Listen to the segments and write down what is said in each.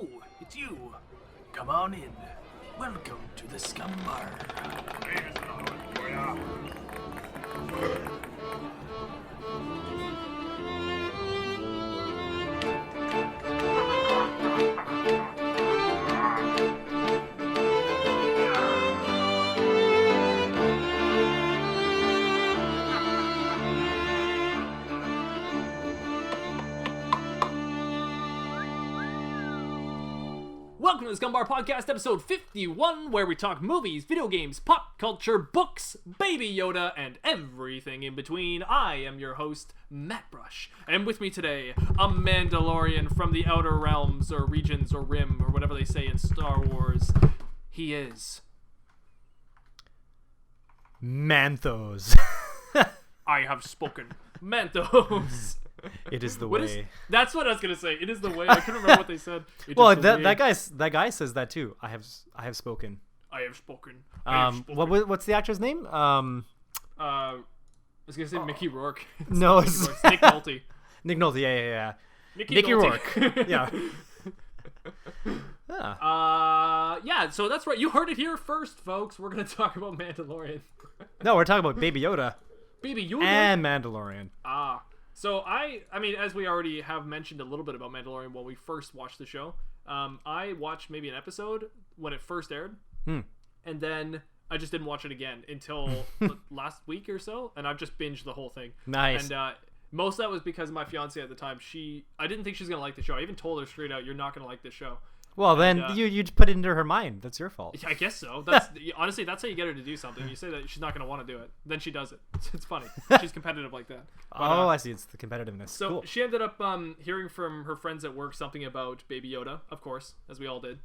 Oh, it's you. Come on in. Welcome to the Scumm Bar. Welcome to the Scumm Bar Podcast, episode 51, where we talk movies, video games, pop culture, books, Baby Yoda, and everything in between. I am your host, Matt Brush, and with me today, a Mandalorian from the Outer Realms, or Regions, or Rim, or whatever they say in Star Wars. He is... Manthos. I have spoken. Manthos. It is the way. That's what I was gonna say. It is the way. I couldn't remember what they said. Well, that guy says that too. I have spoken. I have spoken. What's the actor's name? I was gonna say Mickey Rourke. No, it's Nick Nolte. Nick Nolte. Yeah. Mickey Rourke. Yeah. Yeah. So that's right. You heard it here first, folks. We're gonna talk about Mandalorian. No, we're talking about Baby Yoda. Baby Yoda and Mandalorian. So I mean, as we already have mentioned a little bit about Mandalorian when we first watched the show, I watched maybe an episode when it first aired, and then I just didn't watch it again until last week or so, and I've just binged the whole thing. Nice. And most of that was because my fiance at the time, I didn't think she was gonna like the show. I even told her straight out, "You're not gonna like this show." Well, then you put it into her mind. That's your fault. I guess so. Honestly, that's how you get her to do something. You say that she's not going to want to do it, then she does it. It's funny. She's competitive like that. But, I see. It's the competitiveness. So cool. She ended up hearing from her friends at work something about Baby Yoda, of course, as we all did.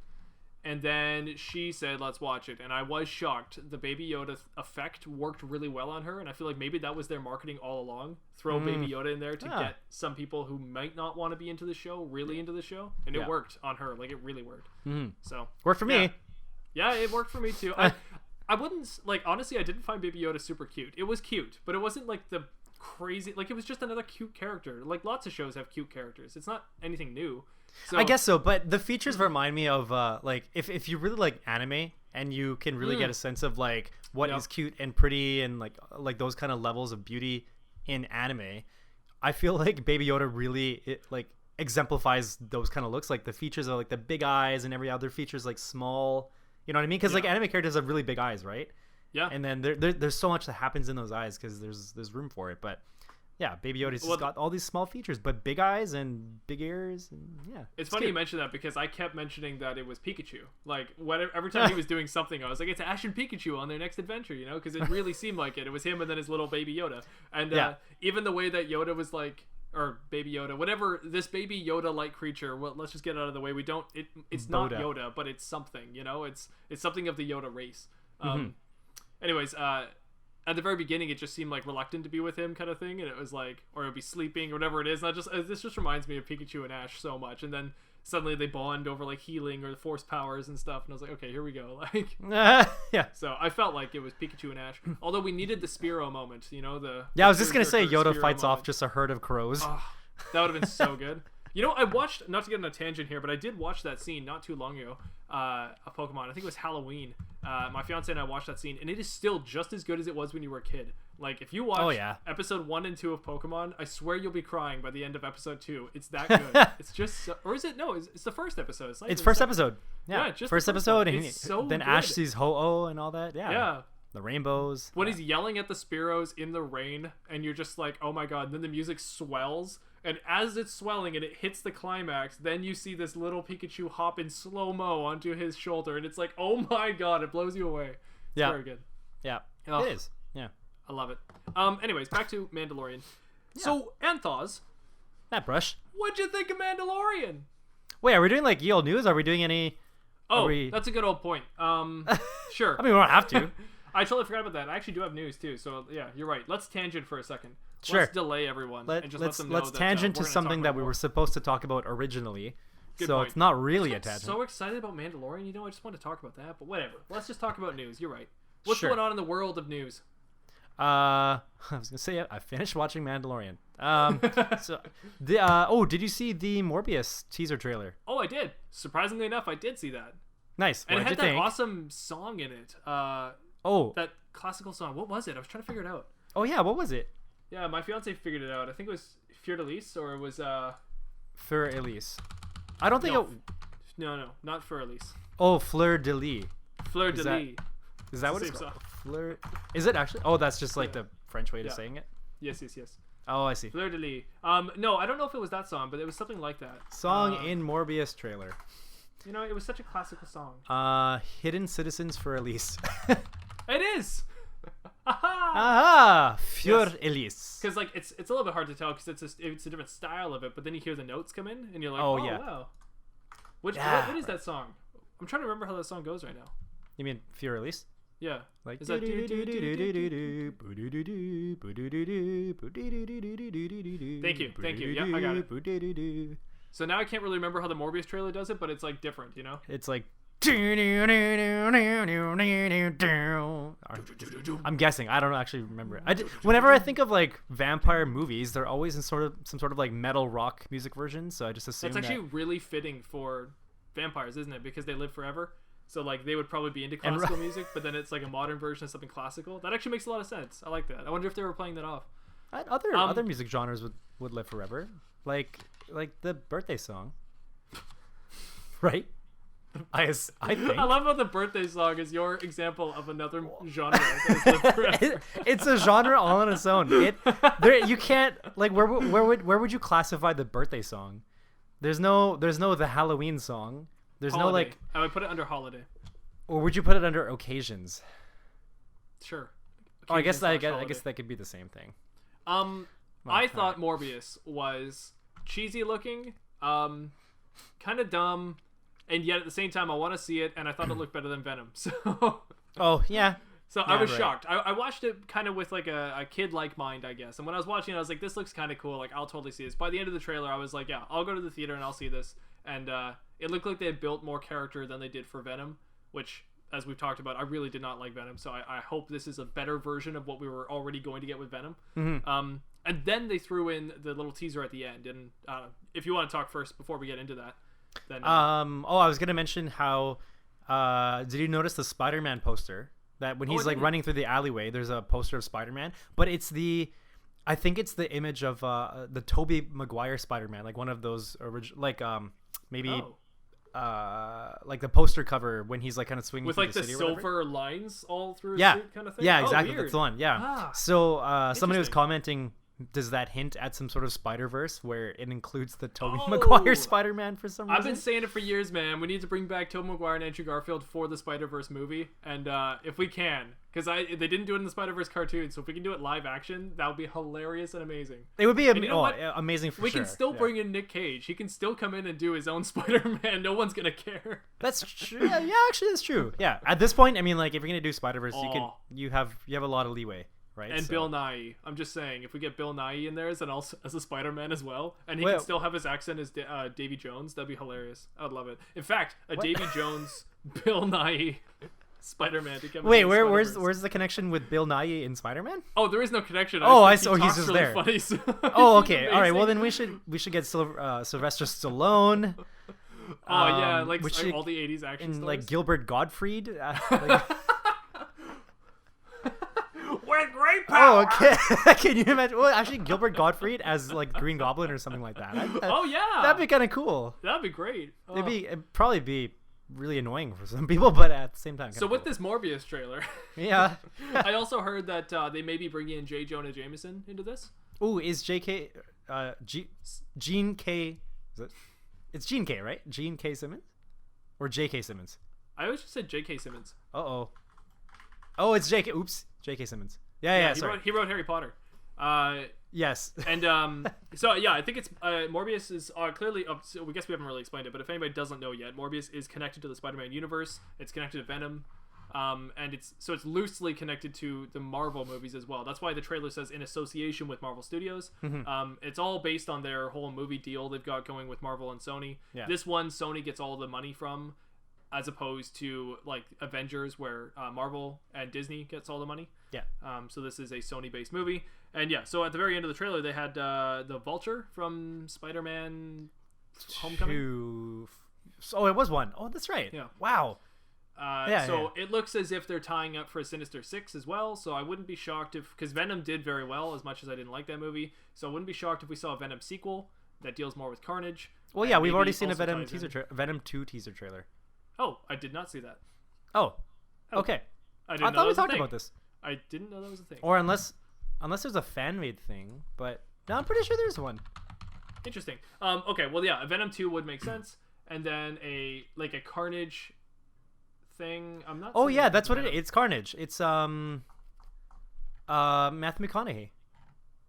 And then she said, "Let's watch it." And I was shocked. The Baby Yoda effect worked really well on her, and I feel like maybe that was their marketing all along. Throw Baby Yoda in there to get some people who might not want to be into the show really into the show, and it worked on her. Like, it really worked. So worked for me. Yeah, it worked for me too. I wouldn't honestly. I didn't find Baby Yoda super cute. It was cute, but it wasn't like the crazy. Like, it was just another cute character. Like, lots of shows have cute characters. It's not anything new. So, I guess so, but the features remind me of like if you really like anime and you can really get a sense of like what is cute and pretty and like those kind of levels of beauty in anime, I feel like Baby Yoda really exemplifies those kind of looks. Like the features are like the big eyes, and every other feature is like small. You know what I mean? Because like anime characters have really big eyes, right? Yeah. And then there's so much that happens in those eyes because there's room for it, but. Yeah, Baby Yoda's just got all these small features, but big eyes and big ears, and it's funny you mention that because I kept mentioning that it was Pikachu. Like, every time he was doing something, I was like, "It's Ash and Pikachu on their next adventure," you know? Because it really seemed like it. It was him and then his little Baby Yoda, and even the way that Yoda was like, or Baby Yoda, whatever this Baby Yoda-like creature. Well, let's just get it out of the way. It's not Yoda, but it's something. You know, it's something of the Yoda race. Anyways, at the very beginning, it just seemed like reluctant to be with him, kind of thing, and it was like, or it'd be sleeping or whatever it is. And this just reminds me of Pikachu and Ash so much. And then suddenly they bond over like healing or the force powers and stuff. And I was like, okay, here we go. Like, yeah. So I felt like it was Pikachu and Ash. Although we needed the Spearow moment, you know, I was just gonna say Yoda Spearow fights moment. off just a herd of crows. Oh, that would have been so good. You know, I watched, not to get on a tangent here, but I did watch that scene not too long ago, a Pokemon. I think it was Halloween. My fiance and I watched that scene, and it is still just as good as it was when you were a kid. Like, if you watch episode 1 and 2 of Pokemon, I swear you'll be crying by the end of episode 2. It's that good. It's just, or is it? No, it's the first episode. It's first episode. Yeah, just first episode, and so then good. Ash sees Ho-Oh and all that. Yeah. The rainbows. When he's yelling at the Spearows in the rain, and you're just like, oh my god, and then the music swells. And as it's swelling and it hits the climax, then you see this little Pikachu hop in slow-mo onto his shoulder. And it's like, oh my god, it blows you away. It's very good. Yeah, it is. Yeah. I love it. Anyways, back to Mandalorian. Yeah. So, Anthos. That brush. What'd you think of Mandalorian? Wait, are we doing like EL News? Are we doing any... That's a good old point. Sure. I mean, we don't have to. I totally forgot about that. I actually do have news too, so yeah, you're right. Let's tangent for a second. Sure. Let's delay everyone and just let them know let's that tangent we're to gonna something talk that about we more. were supposed to talk about originally. Good so point. It's not really a I'm tangent. so excited about Mandalorian. You know, I just want to talk about that, but whatever. Let's just talk about news. You're right. What's Sure. going on in the world of news? I was gonna say I finished watching Mandalorian. So the did you see the Morbius teaser trailer? Oh, I did. Surprisingly enough, I did see that. Nice. And What'd it you had that think? awesome song in it. That classical song. What was it? I was trying to figure it out. Oh yeah, what was it? Yeah, my fiance figured it out. I think it was Fleur de Lis, or it was Fleur Elise. I don't think No, not Fleur Elise. Oh, Fleur de Lis. Fleur de Lis. Is that what it's same called? song. Fleur. Is it actually? Oh, that's just like the French way of saying it. Yes. Oh, I see. Fleur de Lis. No, I don't know if it was that song, but it was something like that. Song in Morbius trailer. You know, it was such a classical song. Hidden Citizens for Elise. It is. Aha! Fleur Elise. Because like it's a little bit hard to tell because it's a different style of it, but then you hear the notes come in and you're like, oh yeah. wow. What is that song? I'm trying to remember how that song goes right now. You mean Fleur Elise? Yeah. Like is that Thank you. Yeah, I got it. So now I can't really remember how the Morbius trailer does it, but it's like different, you know? It's like I'm guessing. I don't actually remember it. Whenever I think of like vampire movies, they're always in some sort of like metal rock music version. So I just assume that's actually really fitting for vampires, isn't it? Because they live forever. So like they would probably be into classical music, but then it's like a modern version of something classical. That actually makes a lot of sense. I like that. I wonder if they were playing that off. Other music genres would live forever, like the birthday song, right? I think. I love how the birthday song is your example of another genre that has lived forever. It's a genre all on its own. You can't like where would you classify the birthday song? There's no the Halloween song. There's holiday. No like. I would put it under holiday. Or would you put it under occasions? Sure. I guess that could be the same thing. I thought Morbius was cheesy looking, kind of dumb, and yet at the same time I want to see it, and I thought it looked better than Venom. So. Oh yeah. So I was shocked. I watched it kind of with like a kid-like mind, I guess. And when I was watching it, I was like, this looks kind of cool. Like, I'll totally see this. By the end of the trailer, I was like, yeah, I'll go to the theater and I'll see this. And it looked like they had built more character than they did for Venom, which, as we've talked about, I really did not like Venom. So I hope this is a better version of what we were already going to get with Venom. Mm-hmm. And then they threw in the little teaser at the end. And if you want to talk first before we get into that, then... I was going to mention how... did you notice the Spider-Man poster? That when he's like running through the alleyway, there's a poster of Spider-Man, but I think it's the image of the Tobey Maguire Spider-Man, like one of those original, like maybe like the poster cover when he's like kind of swinging with through like the the city silver lines all through yeah his suit kind of thing. Yeah, exactly. Weird. That's the one. Yeah. So somebody was commenting, does that hint at some sort of Spider-Verse where it includes the Tobey Maguire Spider-Man for some reason? I've been saying it for years, man. We need to bring back Tobey Maguire and Andrew Garfield for the Spider-Verse movie, and if we can, because they didn't do it in the Spider-Verse cartoon, so if we can do it live action, that would be hilarious and amazing. It would be amazing for sure. We can still bring in Nick Cage. He can still come in and do his own Spider-Man. No one's gonna care. That's true. Yeah, actually, that's true. Yeah, at this point, I mean, like if you're gonna do Spider-Verse, you have a lot of leeway. Right, and Bill Nighy. I'm just saying, if we get Bill Nighy in there as a Spider-Man as well, and he can still have his accent as Davy Jones, that'd be hilarious. I'd love it. In fact, Davy Jones, Bill Nighy Spider-Man to come. Wait, where's the connection with Bill Nighy in Spider-Man? Oh, there is no connection. I saw he's just really there. Funny, so oh, okay, all right. Well, then we should get Sylvester Stallone. Oh yeah, like all the '80s action stars. Like Gilbert Gottfried. With great power. Oh, okay. Can you imagine? Well, actually, Gilbert Gottfried as like Green Goblin or something like that. That'd be kind of cool. That'd be great. It'd probably be really annoying for some people, but at the same time. So with this Morbius trailer, yeah, I also heard that they may be bringing in J. Jonah Jameson into this. Ooh, is J.K. Gene K? Is it? It's Gene K, right? Gene K. Simmons, or J.K. Simmons? I always just said J.K. Simmons. Oh, it's J.K. Oops, J.K. Simmons. Yeah. He wrote Harry Potter. Yes. And so yeah, I think it's Morbius is clearly. So we guess we haven't really explained it, but if anybody doesn't know yet, Morbius is connected to the Spider-Man universe. It's connected to Venom, and it's loosely connected to the Marvel movies as well. That's why the trailer says in association with Marvel Studios. Mm-hmm. It's all based on their whole movie deal they've got going with Marvel and Sony. Yeah. This one, Sony gets all the money from. as opposed to like Avengers, where Marvel and Disney gets all the money. Yeah. So this is a Sony-based movie, and yeah. So at the very end of the trailer, they had the Vulture from Spider-Man Homecoming. Oh, it was one. Oh, that's right. Yeah. Wow. It looks as if they're tying up for a Sinister Six as well. So I wouldn't be shocked if, because Venom did very well, as much as I didn't like that movie. So I wouldn't be shocked if we saw a Venom sequel that deals more with Carnage. Well, yeah, we've already seen a Venom Venom 2 teaser trailer. Oh, I did not see that. Oh, okay. I thought we talked about this. I didn't know that was a thing. Or unless there's a fan made thing, but no, I'm pretty sure there's one. Interesting. Okay, well, yeah, a Venom 2 would make sense, and then a Carnage thing. I'm not. Oh yeah, that's what it is. It's Carnage. It's Matthew McConaughey.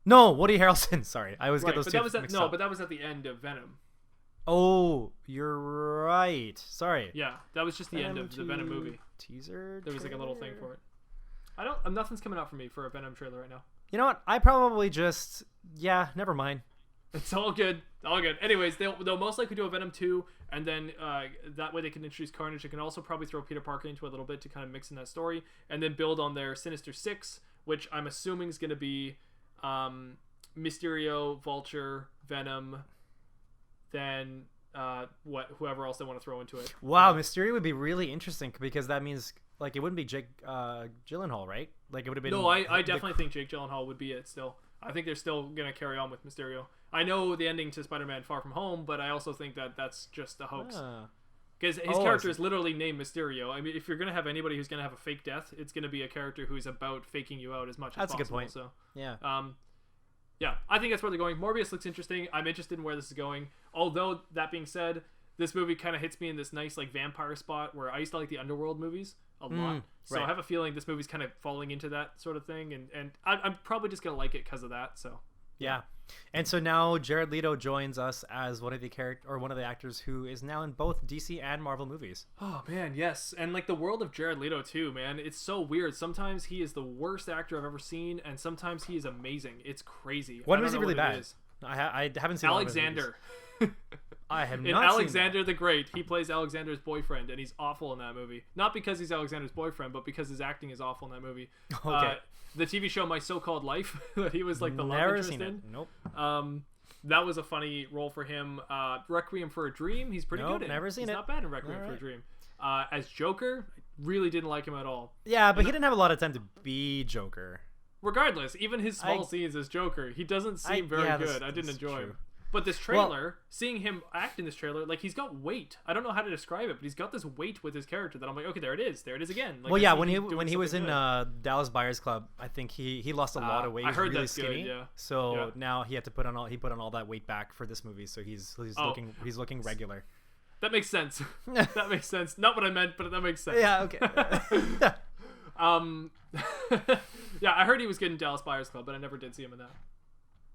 No, Woody Harrelson. Sorry, I always get those two mixed up. But that was at the end of Venom. Oh, you're right. Sorry. Yeah, that was just the end of the Venom movie. Teaser. There was like a little thing for it. Nothing's coming out for me for a Venom trailer right now. You know what? I probably just never mind. It's all good. All good. Anyways, they'll most likely do a Venom 2, and then that way they can introduce Carnage. They can also probably throw Peter Parker into a little bit to kind of mix in that story, and then build on their Sinister Six, which I'm assuming is going to be Mysterio, Vulture, Venom, then whoever else they want to throw into it. Wow, Mysterio would be really interesting because that means like it wouldn't be Jake Gyllenhaal, right? Like it would have been. No, I definitely think Jake Gyllenhaal would be it still. I think they're still gonna carry on with Mysterio. I know the ending to Spider-Man: Far From Home, but I also think that that's just a hoax. Because his character is literally named Mysterio. I mean, if you're gonna have anybody who's gonna have a fake death, it's gonna be a character who's about faking you out as much as possible. That's a good point. So yeah. I think that's where they're going. Morbius looks interesting. I'm interested in where this is going. Although that being said, this movie kind of hits me in this nice like vampire spot where I used to like the Underworld movies a lot. So I have a feeling this movie's kind of falling into that sort of thing, and I'm probably just gonna like it because of that. So yeah. And so now Jared Leto joins us as one of the actors who is now in both DC and Marvel movies. Oh man, yes. And like the world of Jared Leto too, man. It's so weird. Sometimes he is the worst actor I've ever seen, and sometimes he is amazing. It's crazy. One was he really bad? I haven't seen Alexander. I have not in seen Alexander the Great, he plays Alexander's boyfriend, and he's awful in that movie. Not because he's Alexander's boyfriend, but because his acting is awful in that movie. Okay. The TV show My So-Called Life, that he was like the love interest in. Nope. That was a funny role for him. Requiem for a Dream, he's pretty good in. Never seen it. He's not bad in Requiem for a Dream. As Joker, really didn't like him at all. Yeah, but he didn't have a lot of time to be Joker. Regardless, even his small scenes as Joker, he doesn't seem very good. I didn't enjoy him. But this trailer, seeing him act in this trailer, like he's got weight. I don't know how to describe it, but he's got this weight with his character that I'm like, okay, there it is again. Like, well, yeah, when he was in Dallas Buyers Club, I think he lost a lot of weight. I heard really that's skinny. good, yeah. So now he had to put on all that weight back for this movie. So he's looking regular. That makes sense. That makes sense. Not what I meant, but that makes sense. Yeah. Okay. Yeah, I heard he was good in Dallas Buyers Club, but I never did see him in that.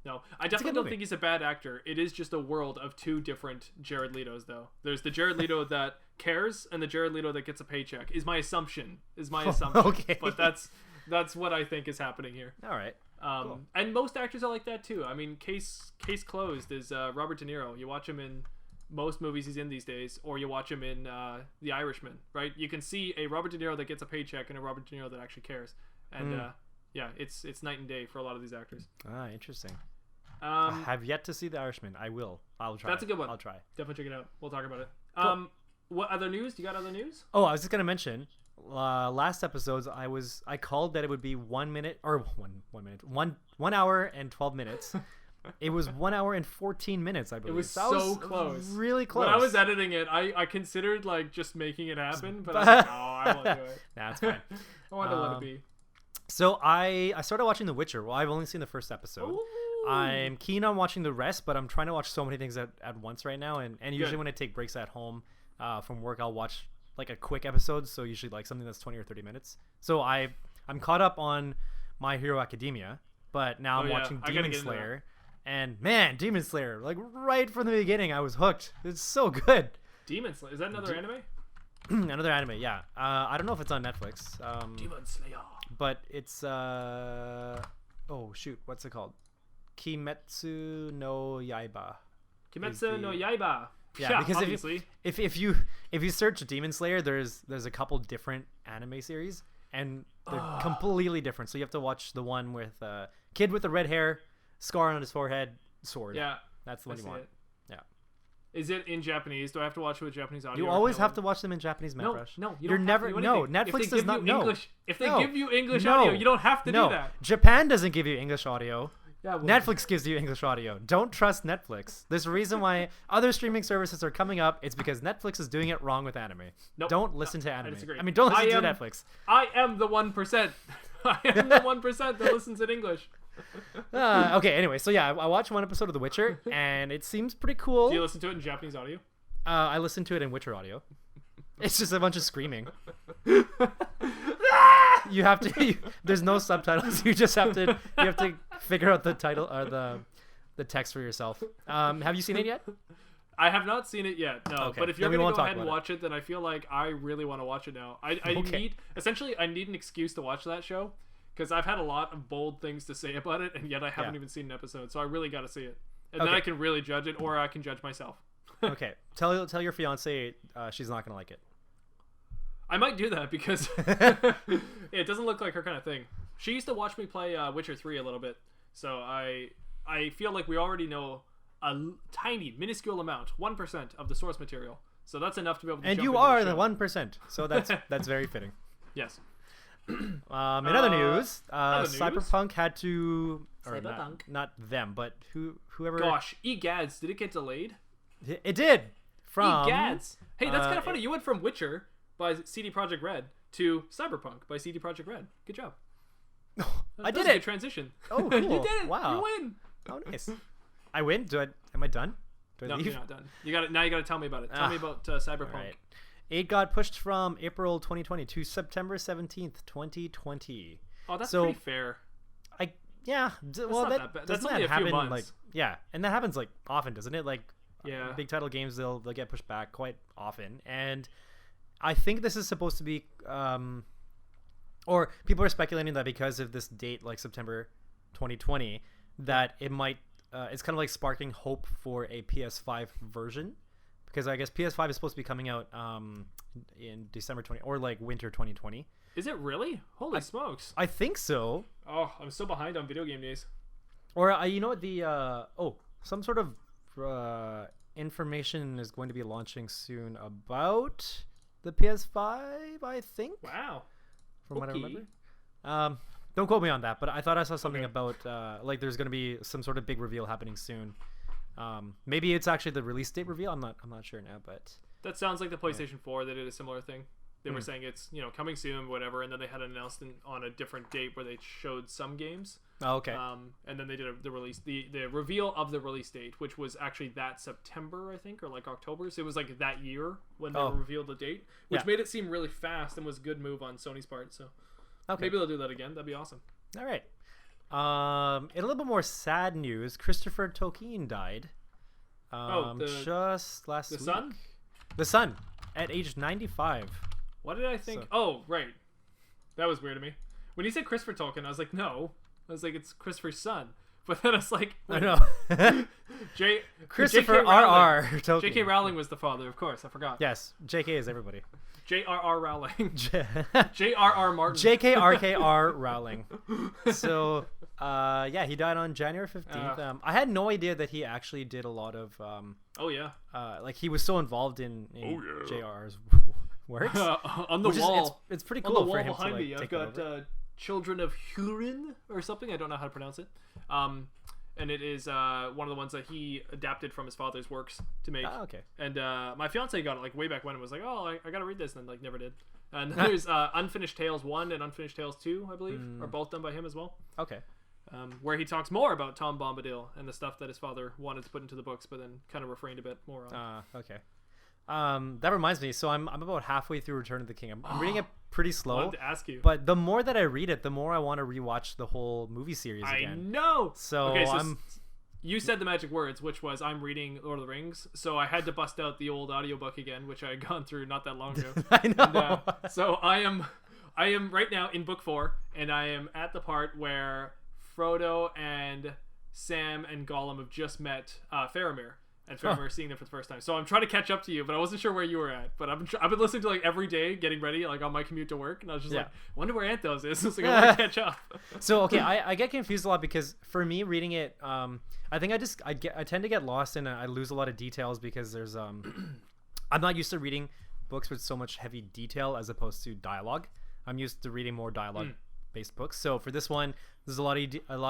No, I definitely don't think he's a bad actor. It is just a world of two different Jared Letos, though. There's the Jared Leto that cares, and the Jared Leto that gets a paycheck. Is my assumption. Okay. But that's what I think is happening here. All right. Cool. And most actors are like that too. I mean, case closed is Robert De Niro. You watch him in most movies he's in these days, or you watch him in The Irishman, right? You can see a Robert De Niro that gets a paycheck and a Robert De Niro that actually cares. And yeah, it's night and day for a lot of these actors. Interesting. I have yet to see The Irishman. I'll try. That's a good one. I'll try. Definitely check it out. We'll talk about it. Cool. What other news? You got other news? Oh, I was just gonna mention. Last episodes, I called that it would be 1 minute or 1 minute, 1 hour and 12 minutes. It was 1 hour and 14 minutes, I believe. It was so close. Really close. When I was editing it, I considered like just making it happen, but I was like, no, I won't do it. That's fine. I want to let it be. So I started watching The Witcher. Well, I've only seen the first episode. Ooh. I'm keen on watching the rest, but I'm trying to watch so many things at once right now. And usually when I take breaks at home from work, I'll watch like a quick episode. So usually like something that's 20 or 30 minutes. So I'm caught up on My Hero Academia, but now I'm watching Demon Slayer. And man, Demon Slayer, like right from the beginning, I was hooked. It's so good. Demon Slayer, is that another anime? Another anime, yeah. I don't know if it's on Netflix. Demon Slayer. But it's oh shoot, what's it called? Kimetsu no Yaiba. Kimetsu no Yaiba. Yeah, because obviously. if you search Demon Slayer, there's a couple different anime series, and they're completely different. So you have to watch the one with kid with the red hair, scar on his forehead, sword. Yeah, that's the one you want. Yeah. Is it in Japanese? Do I have to watch it with Japanese audio? You always have to watch them in Japanese, Matt Rush. No, you're never. No, Netflix does not. English, if they give you English audio, you don't have to do that. Japan doesn't give you English audio. Yeah, well, Netflix gives you English audio. Don't trust Netflix. There's a reason why other streaming services are coming up. It's because Netflix is doing it wrong with anime. Nope. Don't listen to anime. I disagree. I mean, don't listen to Netflix. I am the 1%. I am the 1% that listens in English. Okay, anyway, so yeah, I watched one episode of The Witcher, and it seems pretty cool. Do you listen to it in Japanese audio? I listened to it in Witcher audio. It's just a bunch of screaming. You have to. There's no subtitles. You just have to. You have to figure out the title or the text for yourself. Have you seen it yet? I have not seen it yet. No, okay. But if you're gonna go ahead and watch it, then I feel like I really want to watch it now. I need an excuse to watch that show because I've had a lot of bold things to say about it, and yet I haven't even seen an episode. So I really got to see it, and then I can really judge it, or I can judge myself. Okay, tell your fiance she's not gonna like it. I might do that because it doesn't look like her kind of thing. She used to watch me play Witcher 3 a little bit, so I feel like we already know a tiny, minuscule amount, 1% of the source material. So that's enough to be able to. And you are the 1%, so that's very fitting. Yes. In other news, Cyberpunk had to, or not them, but whoever. Gosh, egads, did it get delayed? It did. From egads. Hey, that's kind of funny. You went from Witcher by CD Projekt Red to Cyberpunk by CD Projekt Red. Good job. I did it. it. Good transition. Oh, cool. You did it. Wow. You win. Oh, nice. I win. Am I done? Do I no, leave? You're not done. You got to tell me about it. Tell me about Cyberpunk. Right. It got pushed from April 2020 to September 17th, 2020. Oh, that's pretty fair. Well, that's only a few months. And that happens like often, doesn't it? Like, big title games they'll get pushed back quite often, and I think this is supposed to be, or people are speculating that because of this date, like September 2020, that it might, it's kind of like sparking hope for a PS5 version, because I guess PS5 is supposed to be coming out in December 20 or like winter 2020. Is it really? Holy smokes! I think so. Oh, I'm so behind on video game days. Or you know what, the some sort of information is going to be launching soon about the PS5, I think. Wow. From what I remember. Don't quote me on that, but I thought I saw something about like there's going to be some sort of big reveal happening soon. Maybe it's actually the release date reveal. I'm not sure now, but that sounds like the PlayStation 4 that did a similar thing. They were saying it's coming soon, whatever, and then they had an announcement on a different date where they showed some games. Oh, okay. And then they did the release, the reveal of the release date, which was actually that September, I think, or like October. So it was like that year when they revealed the date, which made it seem really fast and was a good move on Sony's part. So maybe they'll do that again. That'd be awesome. All right. In a little bit more sad news, Christopher Tolkien died. Just last week. The son, at age 95. What did I think? Oh, right. That was weird to me. When he said Christopher Tolkien, I was like, no. I was like, it's Christopher's son. But then I was like, I know. Christopher R.R. Tolkien. J.K. Rowling was the father, of course. I forgot. Yes, J.K. is everybody. J.R.R. Rowling. J.R.R. Martin. J.K.R.K.R. Rowling. So, he died on January 15th. I had no idea that he actually did a lot of... like, he was so involved in J.R.'s works. On the wall. It's pretty cool. On the wall for him behind to, me, I've got Children of Hurin or something. I don't know how to pronounce it. And it is one of the ones that he adapted from his father's works to make. Oh, okay. And my fiance got it like way back when and was like, oh, I gotta read this, and then like never did. And there's Unfinished Tales 1 and Unfinished Tales 2, I believe, are both done by him as well. Okay. Where he talks more about Tom Bombadil and the stuff that his father wanted to put into the books, but then kind of refrained a bit more on. Okay. That reminds me. So I'm about halfway through Return of the King. I'm reading it pretty slow. I wanted to ask you. But the more that I read it, the more I want to rewatch the whole movie series again. I know. So you said the magic words, which was I'm reading Lord of the Rings, so I had to bust out the old audiobook again, which I had gone through not that long ago. I know. And, so I am right now in book 4, and I am at the part where Frodo and Sam and Gollum have just met Faramir. and Faramir seeing them for the first time. So I'm trying to catch up to you, but I wasn't sure where you were at. But I've been listening to like every day, getting ready, like on my commute to work, and I was just like, I wonder where Anthos is. It's like I want to catch up. So okay, I get confused a lot because for me reading it, I think I tend to get lost and I lose a lot of details because there's I'm not used to reading books with so much heavy detail as opposed to dialogue. I'm used to reading more dialogue based books. So for this one, there's a lot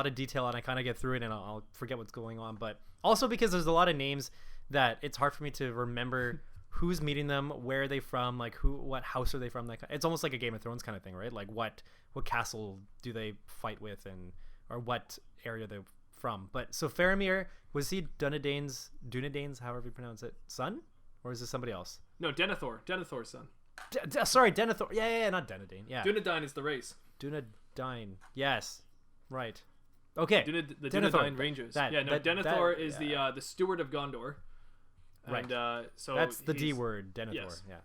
of detail, and I kind of get through it and I'll forget what's going on. But also because there's a lot of names that it's hard for me to remember who's meeting them, where are they from, like what house are they from. Like it's almost like a Game of Thrones kind of thing, right? Like what castle do they fight with, and or what area they're from. But so Faramir, was he Dunedain's, however you pronounce it, son, or is this somebody else? No, Denethor's son. Sorry, Denethor. Yeah, not Dunedain. Yeah, Dunedain is the race. Dunedain. Yes, right. Okay. The Dunedain Rangers. Denethor is the steward of Gondor. Right. And so that's the D word, Denethor. Yes. Yeah.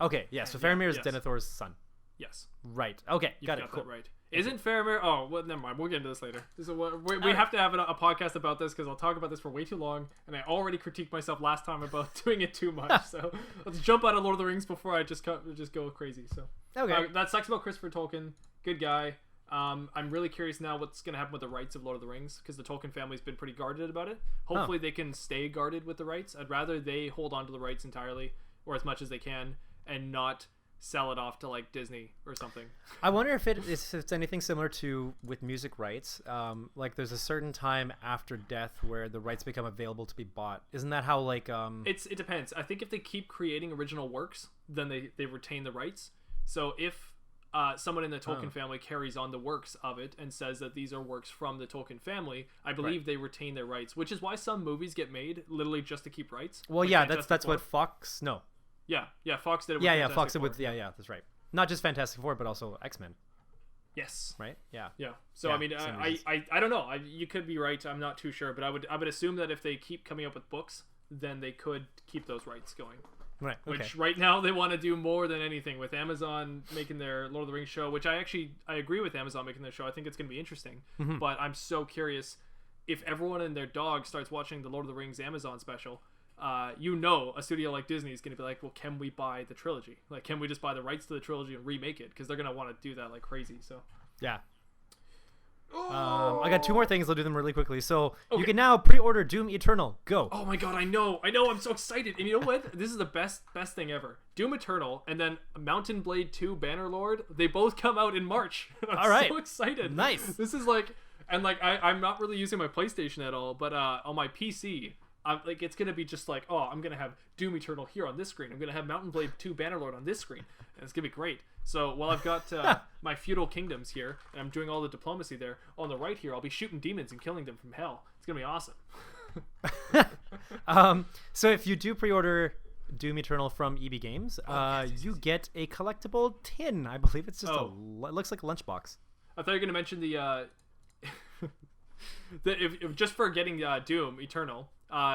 Okay. Yeah. So Faramir is Denethor's son. Yes. Right. Okay. Got it. Cool. That right. Isn't Faramir? Oh, well, never mind. We'll get into this later. We have to have a podcast about this because I'll talk about this for way too long, and I already critiqued myself last time about doing it too much. So let's jump out of Lord of the Rings before I just go crazy. So okay, that sucks about Christopher Tolkien. Good guy. I'm really curious now what's going to happen with the rights of Lord of the Rings because the Tolkien family's been pretty guarded about it. Hopefully they can stay guarded with the rights. I'd rather they hold on to the rights entirely or as much as they can and not sell it off to like Disney or something. I wonder if it's anything similar to with music rights. Like there's a certain time after death where the rights become available to be bought. Isn't that how like it depends. I think if they keep creating original works, then they retain the rights. So if someone in the Tolkien family carries on the works of it and says that these are works from the Tolkien family, I believe they retain their rights, which is why some movies get made literally just to keep rights. Well, like that's what Fox Fox did it with Fox did with that's right. Not just Fantastic Four, but also X-Men. Yes. Right? Yeah. So I mean, I don't know. You could be right. I'm not too sure, but I would assume that if they keep coming up with books, then they could keep those rights going. Right. Okay. Which right now they want to do more than anything with Amazon making their Lord of the Rings show, which I agree with Amazon making their show. I think it's going to be interesting. Mm-hmm. But I'm so curious if everyone and their dog starts watching the Lord of the Rings Amazon special. A studio like Disney is going to be like, well, can we buy the trilogy? Like, can we just buy the rights to the trilogy and remake it? Because they're going to want to do that like crazy. So yeah. I got two more things. I'll do them really quickly. So you can now pre-order Doom Eternal. Go. Oh my god, I know. I'm so excited. And you know what? This is the best thing ever. Doom Eternal and then Mountain Blade 2 Bannerlord. They both come out in March. All right. So excited. Nice. This is like, and like I'm not really using my PlayStation at all, but on my PC. It's gonna be just like, I'm gonna have Doom Eternal here on this screen. I'm gonna have Mountain Blade 2 Bannerlord on this screen, and it's gonna be great. So while I've got my feudal kingdoms here, and I'm doing all the diplomacy there, on the right here, I'll be shooting demons and killing them from hell. It's gonna be awesome. So if you do pre-order Doom Eternal from EB Games, you get a collectible tin. I believe it's just it looks like a lunchbox. I thought you were gonna mention the if just for getting Doom Eternal.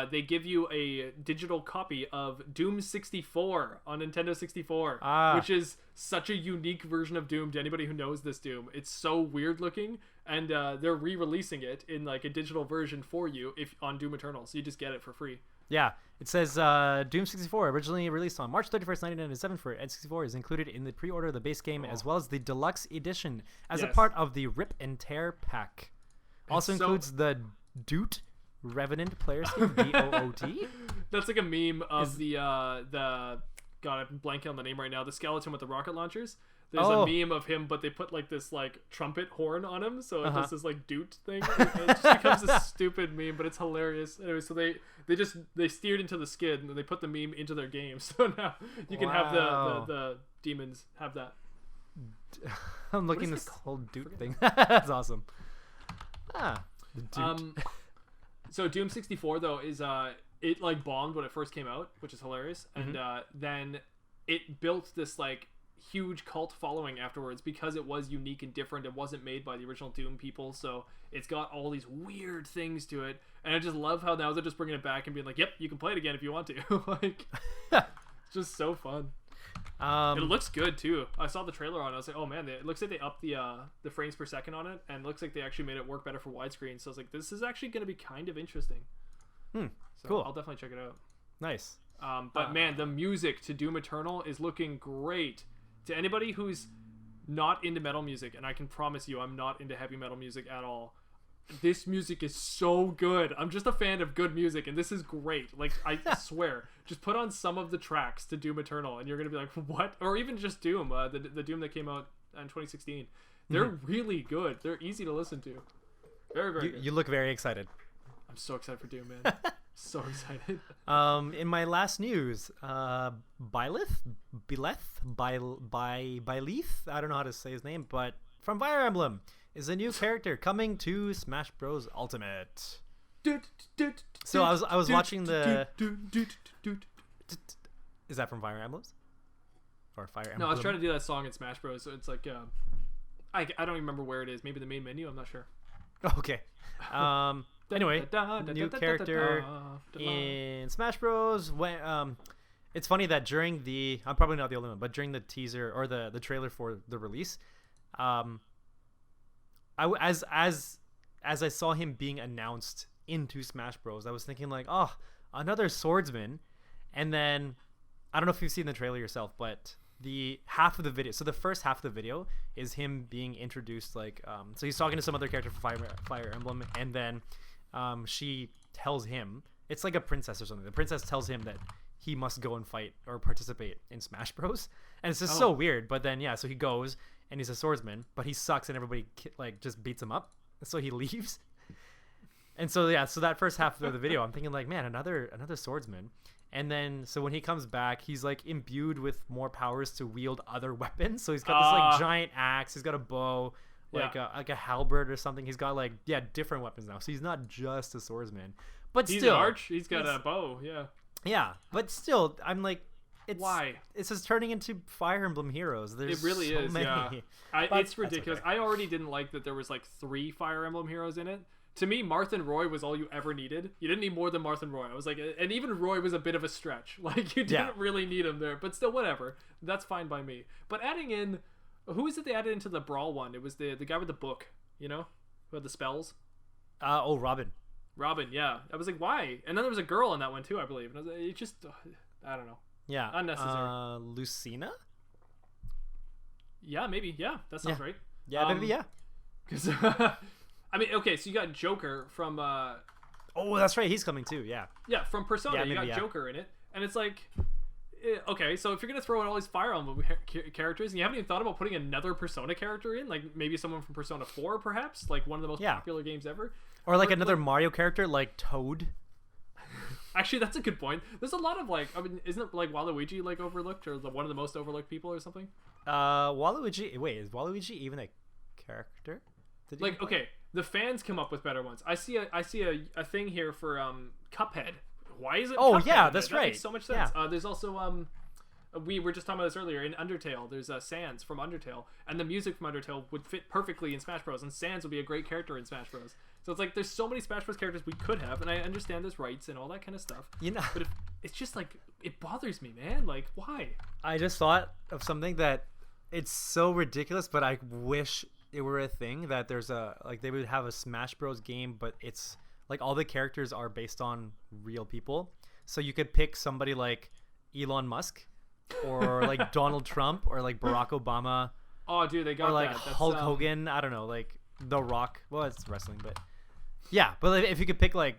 They give you a digital copy of Doom 64 on Nintendo 64, which is such a unique version of Doom to anybody who knows this Doom. It's so weird looking, and they're re-releasing it in like a digital version for you on Doom Eternal, so you just get it for free. Yeah, it says Doom 64, originally released on March 31st, 1997 for N64, is included in the pre-order of the base game as well as the deluxe edition as a part of the Rip and Tear pack. Also includes the Doot Revenant player skin, DOOT. That's like a meme of the God, I'm blanking on the name right now. The skeleton with the rocket launchers. There's a meme of him, but they put like this like trumpet horn on him, so it does this like doot thing. It just becomes a stupid meme, but it's hilarious. Anyway, so they steered into the skid and they put the meme into their game, so now you can have the demons have that. I'm looking at this whole doot thing. That's awesome. The doot. So Doom 64 though is it like bombed when it first came out, which is hilarious, and then it built this like huge cult following afterwards because it was unique and different. It wasn't made by the original Doom people, so it's got all these weird things to it, and I just love how now they're just bringing it back and being like, yep, you can play it again if you want to. Like it's just so fun. It looks good too. I saw the trailer on it. I was like, oh man, it looks like they upped the frames per second on it, and it looks like they actually made it work better for widescreen. So I was like, this is actually going to be kind of interesting. So Cool. I'll definitely check it out. Nice. But man, the music to Doom Eternal is looking great. To anybody who's not into metal music, and I can promise you I'm not into heavy metal music at all, this music is so good. I'm just a fan of good music, and this is great. Like, I swear, just put on some of the tracks to Doom Eternal, and you're gonna be like, what? Or even just Doom, the Doom that came out in 2016. They're really good. They're ezy to listen to. Very, very good. You look very excited. I'm so excited for Doom, man. So excited. In my last news, Byleth, I don't know how to say his name, but from Fire Emblem is a new character coming to Smash Bros. Ultimate. So I was watching the. Is that from Fire Emblems? Or Fire Emblem? No, I was trying to do that song in Smash Bros. So it's like, I don't even remember where it is. Maybe the main menu. I'm not sure. Okay. Anyway, new character in Smash Bros. When it's funny that during the I'm probably not the only one, but during the teaser or the trailer for the release, as I saw him being announced into Smash Bros, I was thinking like, oh, another swordsman, and then I don't know if you've seen the trailer yourself, but the half of the video, so the first half of the video is him being introduced, like so he's talking to some other character for Fire Emblem, and then she tells him, it's like a princess or something, the princess tells him that he must go and fight or participate in Smash Bros, and it's just so weird. But then so he goes and he's a swordsman, but he sucks and everybody like just beats him up, so he leaves. And so so that first half of the video I'm thinking like, man, another swordsman. And then so when he comes back, he's like imbued with more powers to wield other weapons. So he's got this like giant axe, he's got a bow, like a halberd or something. He's got like different weapons now. So he's not just a swordsman. But he's still an arch, he's got a bow, Yeah, but still I'm like, why? It's just turning into Fire Emblem heroes. There's it really so is, many. It's ridiculous. Okay. I already didn't like that there was like 3 Fire Emblem heroes in it. To me, Marth and Roy was all you ever needed. You didn't need more than Marth and Roy. I was like, and even Roy was a bit of a stretch. Like, you didn't really need him there. But still, whatever. That's fine by me. But adding in, who is it they added into the Brawl one? It was the guy with the book, you know? Who had the spells? Robin. Robin, yeah. I was like, why? And then there was a girl in that one too, I believe. And I was like, it just, I don't know. Yeah. Unnecessary. Lucina? Yeah, maybe. Yeah, that sounds right. Yeah, maybe, yeah. Because... I mean, okay, so you got Joker from... oh, that's right. He's coming too, yeah. Yeah, from Persona. You got Joker in it. And it's like... Okay, so if you're going to throw in all these Fire Emblem characters, and you haven't even thought about putting another Persona character in, like maybe someone from Persona 4, perhaps? Like one of the most popular games ever? Or like another Mario character, like Toad. Actually, that's a good point. There's a lot of like... I mean, isn't it like Waluigi like overlooked? Or one of the most overlooked people or something? Waluigi... Wait, is Waluigi even a character? Like, okay... The fans come up with better ones. I see a thing here for Cuphead. Why is it? Oh, Cuphead? Yeah, that's right. That makes so much sense. Yeah. There's also we were just talking about this earlier in Undertale. There's Sans from Undertale, and the music from Undertale would fit perfectly in Smash Bros. And Sans would be a great character in Smash Bros. So it's like there's so many Smash Bros. Characters we could have, and I understand there's rights and all that kind of stuff. You know, but it's just like it bothers me, man. Like, why? I just thought of something that it's so ridiculous, but I wish it were a thing, that there's they would have a Smash Bros game, but it's like all the characters are based on real people, so you could pick somebody like Elon Musk or like Donald Trump or like Barack Obama. Oh, dude, they got or like that. Hulk Hogan. I don't know, like The Rock. Well, it's wrestling, but yeah. But if you could pick like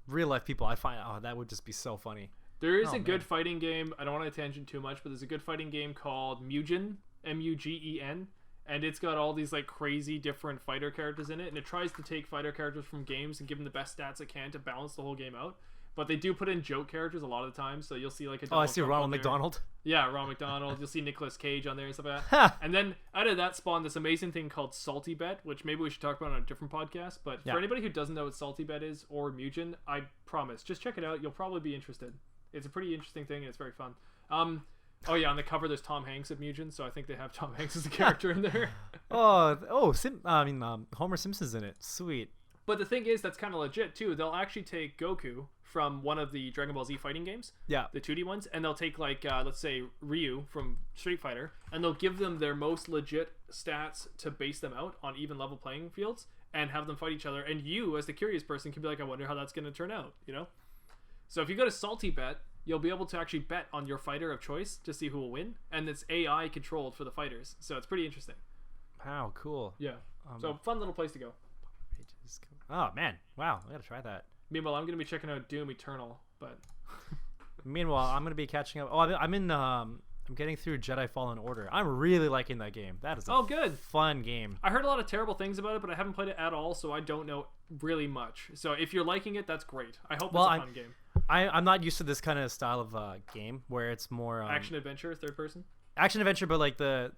real life people, I find that would just be so funny. There is a good fighting game. I don't want to tangent too much, but there's a good fighting game called Mugen, Mugen. And it's got all these like crazy different fighter characters in it, and it tries to take fighter characters from games and give them the best stats it can to balance the whole game out. But they do put in joke characters a lot of the time, so you'll see like I see Ronald McDonald. Yeah, Ronald McDonald. You'll see Nicolas Cage on there and stuff like that. And then out of that spawned this amazing thing called Salty Bet, which maybe we should talk about on a different podcast. But for anybody who doesn't know what Salty Bet is or Mugen, I promise, just check it out. You'll probably be interested. It's a pretty interesting thing, and it's very fun. Oh yeah, on the cover there's Tom Hanks of Mugen, so I think they have Tom Hanks as a character in there. Homer Simpson's in it. Sweet. But the thing is, that's kind of legit too. They'll actually take Goku from one of the Dragon Ball Z fighting games, the 2D ones, and they'll take like let's say Ryu from Street Fighter, and they'll give them their most legit stats to base them out on even level playing fields, and have them fight each other. And you, as the curious person, can be like, I wonder how that's going to turn out, you know? So if you go to Salty Bet, you'll be able to actually bet on your fighter of choice to see who will win. And it's AI controlled for the fighters. So it's pretty interesting. Wow, cool. Yeah. So fun little place to go. Oh, man. Wow, I gotta try that. Meanwhile, I'm going to be checking out Doom Eternal, but... Meanwhile, I'm gonna be catching up. Oh, I'm getting through Jedi Fallen Order. I'm really liking that game. That is a good fun game. I heard a lot of terrible things about it, but I haven't played it at all, so I don't know really much. So if you're liking it, that's great. I hope it's a fun game. I'm not used to this kind of style of game where it's more action adventure, third person. Action adventure, but like the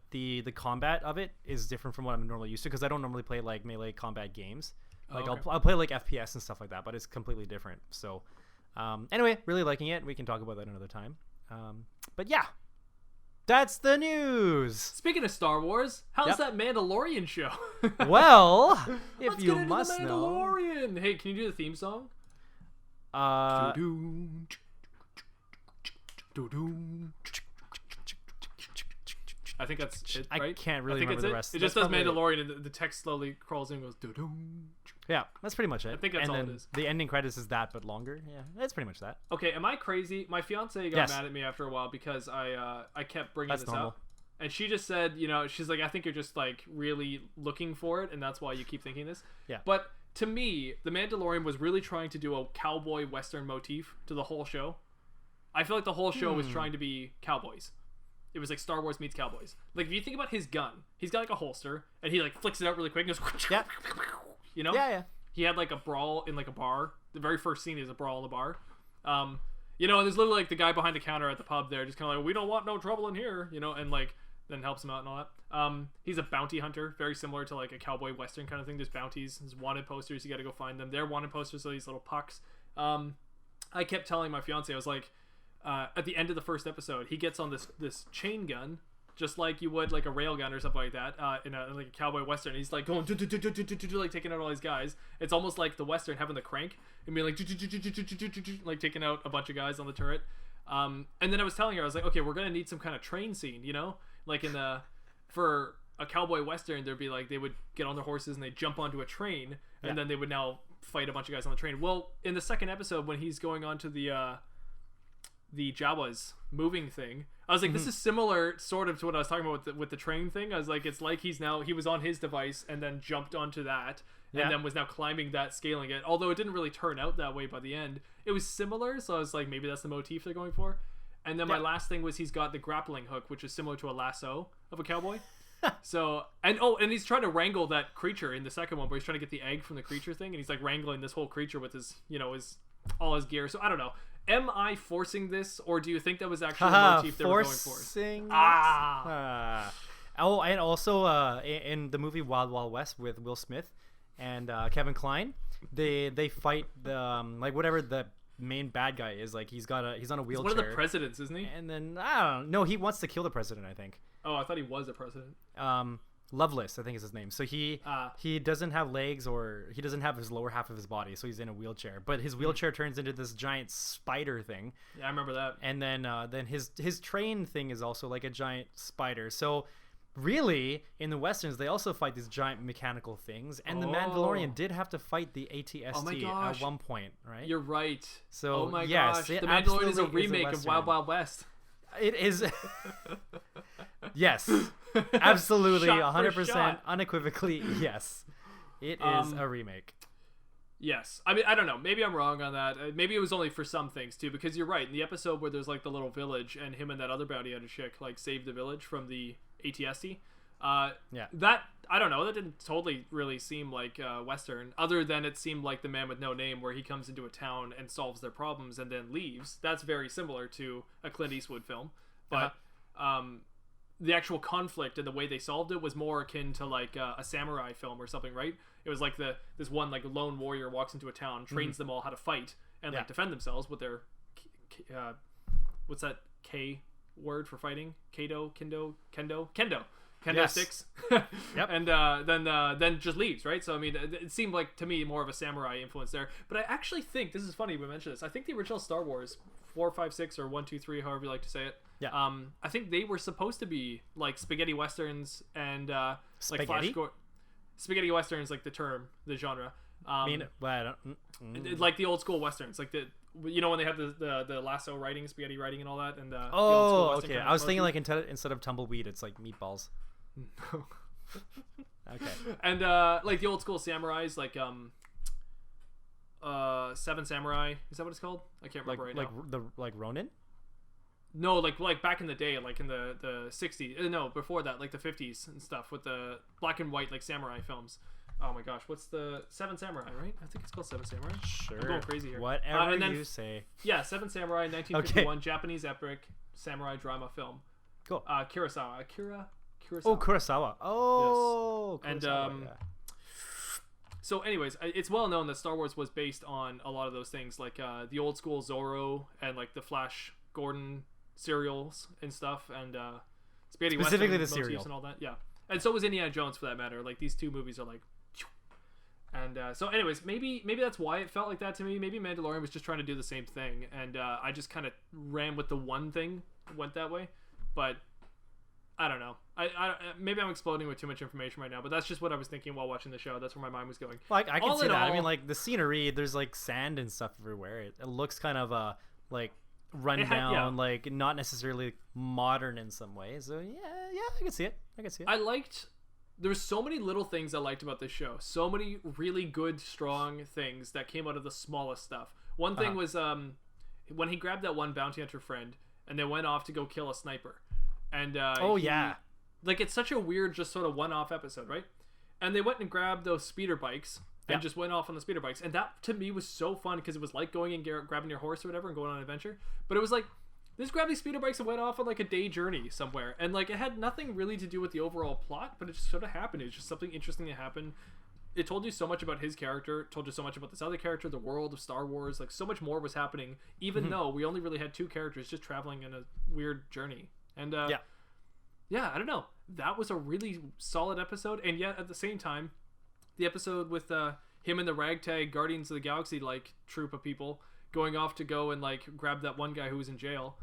combat of it is different from what I'm normally used to because I don't normally play like melee combat games. Like I'll play like FPS and stuff like that, but it's completely different. So. Anyway, really liking it. We can talk about that another time. But yeah, that's the news. Speaking of Star Wars, how's that Mandalorian show? Well, if Let's you get into must the Mandalorian. Hey, can you do the theme song? I think that's it, right? I can't really remember the rest. It just does Mandalorian, and the text slowly crawls in and goes doo-doo. Yeah, that's pretty much it. I think that's and all then it is. The ending credits is that, but longer. Yeah, that's pretty much that. Okay, am I crazy? My fiance got mad at me after a while because I kept bringing this up. And she just said, you know, she's like, I think you're just like really looking for it, and that's why you keep thinking this. Yeah. But to me, The Mandalorian was really trying to do a cowboy western motif to the whole show. I feel like the whole show was trying to be cowboys. It was like Star Wars meets cowboys. Like if you think about his gun, he's got like a holster, and he like flicks it out really quick and goes, you know? Yeah. He had like a brawl in like a bar. The very first scene is a brawl in the bar. You know, and there's literally like the guy behind the counter at the pub there, just kind of like, we don't want no trouble in here, you know, and like then helps him out and all that. He's a bounty hunter, very similar to like a cowboy western kind of thing. There's bounties, there's wanted posters, you got to go find them. They're wanted posters, so these little pucks. I kept telling my fiance, I was like, at the end of the first episode, he gets on this chain gun, just like you would like a rail gun or something like that, in like a cowboy western. He's like going like taking out all these guys. It's almost like the western having the crank and being like taking out a bunch of guys on the turret. And then I was telling her, I was like, okay, we're gonna need some kind of train scene, you know, like for a cowboy western, there'd be like they would get on their horses and they jump onto a train, and then they would now fight a bunch of guys on the train. Well, in the second episode, when he's going on to the Jawas moving thing, I was like, this is similar sort of to what I was talking about with the train thing. I was like, it's like he was on his device and then jumped onto that and then was now climbing that, scaling it. Although it didn't really turn out that way by the end. It was similar, so I was like, maybe that's the motif they're going for. And then my last thing was he's got the grappling hook, which is similar to a lasso of a cowboy. So, and he's trying to wrangle that creature in the second one, where he's trying to get the egg from the creature thing, and he's like wrangling this whole creature with his, you know, all his gear. So I don't know. Am I forcing this, or do you think that was actually a motif they were going for? Oh, and also in the movie Wild Wild West with Will Smith and Kevin Kline, they fight the like whatever the main bad guy is. Like he's on a wheelchair. He's one of the presidents, isn't he? And then I don't know. No, he wants to kill the president, I think. Oh, I thought he was a president. Loveless, I think is his name. So he doesn't have legs, or he doesn't have his lower half of his body, so he's in a wheelchair. But his wheelchair turns into this giant spider thing. Yeah, I remember that. And then his train thing is also like a giant spider. So really, in the westerns, they also fight these giant mechanical things. And the Mandalorian did have to fight the AT-ST at one point, right? You're right. So oh my yes, gosh, the Mandalorian is a remake of Wild Wild West. It is. Yes, absolutely, 100%, unequivocally, yes. It is a remake. Yes. I mean, I don't know. Maybe I'm wrong on that. Maybe it was only for some things, too, because you're right. In the episode where there's, like, the little village, and him and that other bounty hunter chick, like, save the village from the AT-ST, that, I don't know, that didn't totally really seem like Western, other than it seemed like The Man with No Name, where he comes into a town and solves their problems and then leaves. That's very similar to a Clint Eastwood film. But, the actual conflict and the way they solved it was more akin to like a samurai film or something, right? It was like this one like lone warrior walks into a town, trains them all how to fight and like defend themselves with their what's that K word for fighting? Kendo sticks. Yep. And then just leaves, right? So I mean, it seemed like to me more of a samurai influence there. But I actually think this is funny we mentioned this. I think the original Star Wars 4, 5, 6, or 1, 2, 3, however you like to say it. Yeah. I think they were supposed to be like spaghetti westerns and like spaghetti? spaghetti westerns, like the term, the genre. I mean, but I don't, like the old school westerns, like the when they have the lasso writing, spaghetti writing, and all that, and the oh, old school Western okay. kind of I was thinking motif. like instead of tumbleweed, it's like meatballs. Okay. And like the old school samurais, like Seven Samurai, is that what it's called? I can't remember right now. Like Ronin. No, like back in the day, like in the 60s. No, before that, like the 50s and stuff, with the black and white like samurai films. Oh my gosh, what's the Seven Samurai? Right? I think it's called Seven Samurai. Sure. I'm going crazy here. Whatever and then, you say. Yeah, Seven Samurai, 1951, Japanese epic samurai drama film. Cool. Kurosawa. Kurosawa. Oh, Kurosawa. Oh, yes. Kurosawa, And so, anyways, it's well known that Star Wars was based on a lot of those things, like the old school Zorro and like the Flash Gordon serials and stuff, and spaghetti specifically Western the serial and all that. Yeah, and so was Indiana Jones for that matter. Like these two movies are like, and so anyways, maybe that's why it felt like that to me. Maybe Mandalorian was just trying to do the same thing, and I just kind of ran with the one thing, went that way, but. I don't know. I maybe I'm exploding with too much information right now, but that's just what I was thinking while watching the show. That's where my mind was going. Like I can see that. I mean, like the scenery, there's like sand and stuff everywhere. It looks kind of like run down, like not necessarily modern in some ways. So yeah, I can see it. I liked. There were so many little things I liked about this show. So many really good, strong things that came out of the smallest stuff. One thing was when he grabbed that one bounty hunter friend and they went off to go kill a sniper. And like it's such a weird, just sort of one-off episode, right? And they went and grabbed those speeder bikes and just went off on the speeder bikes, and that to me was so fun because it was like going and grabbing your horse or whatever and going on an adventure. But it was like they just grabbed these speeder bikes and went off on like a day journey somewhere, and like it had nothing really to do with the overall plot, but it just sort of happened. It was just something interesting that happened. It told you so much about his character, told you so much about this other character, the world of Star Wars. Like so much more was happening, even though we only really had two characters just traveling in a weird journey. And yeah, I don't know. That was a really solid episode, and yet at the same time, the episode with him and the ragtag Guardians of the Galaxy like troop of people going off to go and like grab that one guy who was in jail.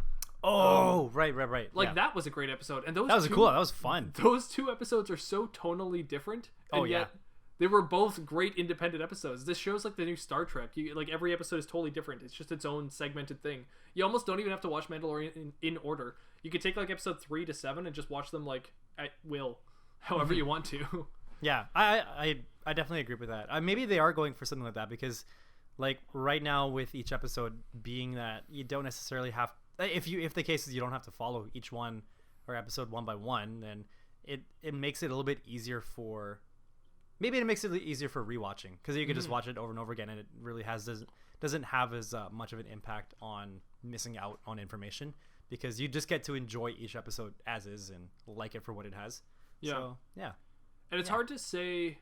Oh, right. Like that was a great episode, and that was cool. That was fun. Those two episodes are so tonally different, and yet they were both great independent episodes. This show's like the new Star Trek. Like every episode is totally different. It's just its own segmented thing. You almost don't even have to watch Mandalorian in order. You could take like episode 3 to 7 and just watch them like at will, however you want to. Yeah, I definitely agree with that. Maybe they are going for something like that because, like right now with each episode being that you don't necessarily have if the case is you don't have to follow each one or episode one by one, then it makes it a little bit easier for. Maybe it makes it easier for rewatching because you can just watch it over and over again, and it really doesn't have as much of an impact on missing out on information because you just get to enjoy each episode as is and like it for what it has. Yeah, so, yeah. And it's hard to say,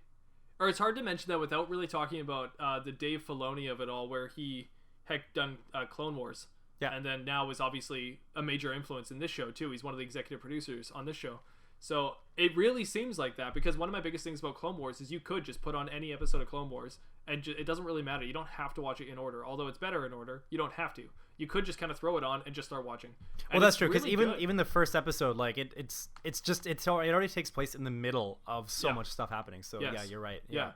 or it's hard to mention that without really talking about the Dave Filoni of it all, where he had done Clone Wars, and then now is obviously a major influence in this show too. He's one of the executive producers on this show. So it really seems like that because one of my biggest things about Clone Wars is you could just put on any episode of Clone Wars and it doesn't really matter. You don't have to watch it in order. Although it's better in order, you don't have to. You could just kind of throw it on and just start watching. Well, that's true because even the first episode, like it already takes place in the middle of so much stuff happening. So yeah, you're right. Yeah.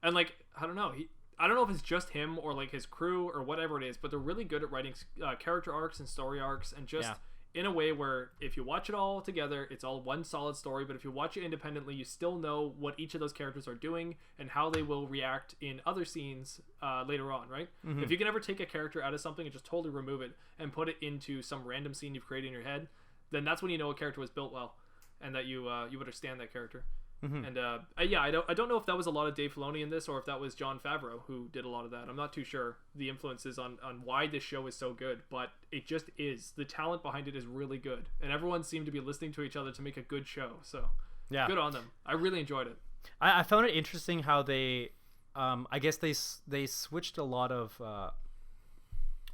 And like I don't know, I don't know if it's just him or like his crew or whatever it is, but they're really good at writing character arcs and story arcs and just. Yeah. In a way where if you watch it all together, it's all one solid story, but if you watch it independently, you still know what each of those characters are doing and how they will react in other scenes later on, right? If you can ever take a character out of something and just totally remove it and put it into some random scene you've created in your head, then that's when you know a character was built well and that you understand that character. And I don't know if that was a lot of Dave Filoni in this or if that was Jon Favreau who did a lot of that. I'm not too sure the influences on why this show is so good, but it just is. The talent behind it is really good, and everyone seemed to be listening to each other to make a good show. So yeah, good on them. I really enjoyed it. I found it interesting how they, I guess they switched a lot of.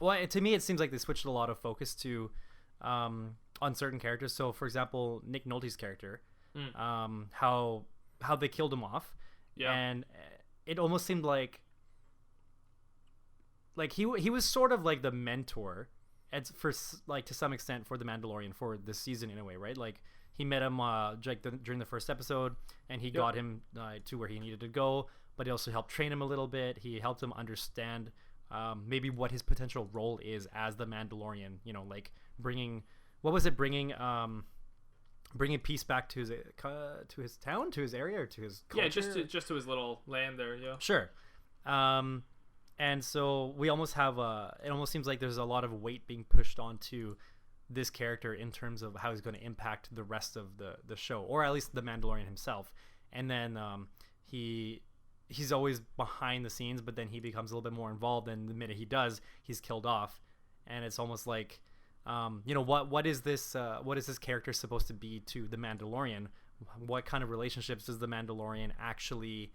To me, it seems like they switched a lot of focus to, on certain characters. So, for example, Nick Nolte's character. How they killed him off, and it almost seemed like he was sort of like the mentor it's like to some extent for the Mandalorian for this season in a way, right? Like he met him during the first episode, and he got him to where he needed to go, but he also helped train him a little bit. He helped him understand maybe what his potential role is as the Mandalorian, you know, like bringing peace back to his town, to his area, or to his culture. Yeah, just to his little land there. Yeah, sure. And so we almost have it almost seems like there's a lot of weight being pushed onto this character in terms of how he's going to impact the rest of the show, or at least the Mandalorian himself. And then he's always behind the scenes, but then he becomes a little bit more involved, and the minute he does, he's killed off. And it's almost like you know, what is this character supposed to be to the Mandalorian? What kind of relationships does the Mandalorian actually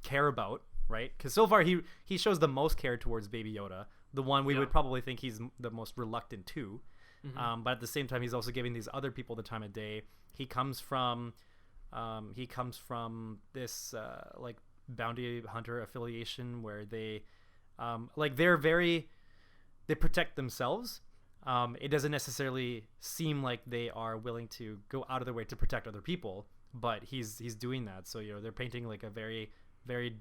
care about, right? Because so far he shows the most care towards Baby Yoda, the one we would probably think he's the most reluctant to. But at the same time, he's also giving these other people the time of day. He comes from this like bounty hunter affiliation where they they protect themselves. It doesn't necessarily seem like they are willing to go out of their way to protect other people, but he's doing that. So, you know, they're painting like a very, very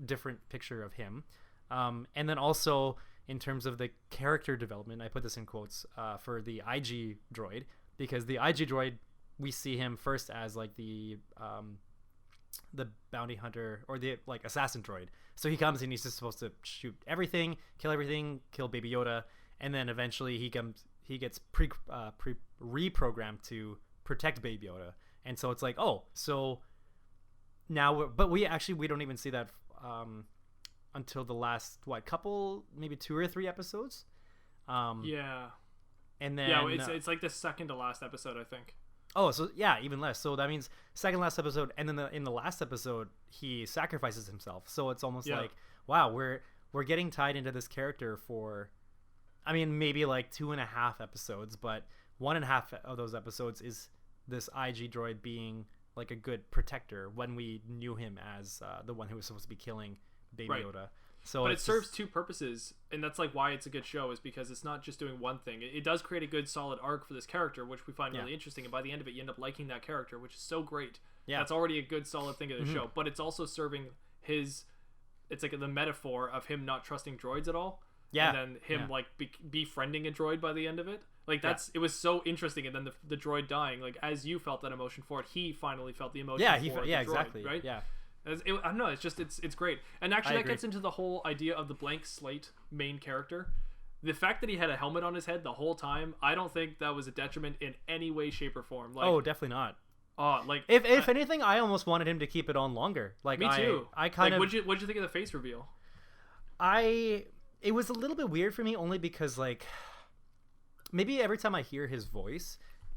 different picture of him. And then also in terms of the character development, I put this in quotes for the IG droid, because the IG droid, we see him first as like the bounty hunter, or the like assassin droid. So he comes and he's just supposed to shoot everything, kill Baby Yoda. And then eventually he gets reprogrammed to protect Baby Yoda. And so it's like, oh, so now we don't even see that until the last couple, maybe 2 or 3 episodes. Yeah. And then it's like the second to last episode, I think. Oh, so yeah, even less. So that means second last episode, and then in the last episode he sacrifices himself. So it's almost like, wow, we're getting tied into this character for, I mean, maybe like 2.5 episodes, but 1.5 of those episodes is this IG droid being like a good protector when we knew him as the one who was supposed to be killing Baby Yoda. So, but it serves 2 purposes, and that's like why it's a good show, is because it's not just doing one thing. It does create a good solid arc for this character, which we find really interesting, and by the end of it you end up liking that character, which is so great. That's already a good solid thing of the show. But it's also serving it's like the metaphor of him not trusting droids at all. And then him like befriending a droid by the end of it. Like it was so interesting. And then the droid dying, like as you felt that emotion for it, he finally felt the emotion for the droid, exactly. Right? Yeah. I don't know. It's just it's great. And actually, that gets into the whole idea of the blank slate main character. The fact that he had a helmet on his head the whole time, I don't think that was a detriment in any way, shape, or form. Like, oh, definitely not. Like if anything, I almost wanted him to keep it on longer. Like me too. I kind of. What'd you think of the face reveal? It was a little bit weird for me, only because like maybe every time I hear his voice,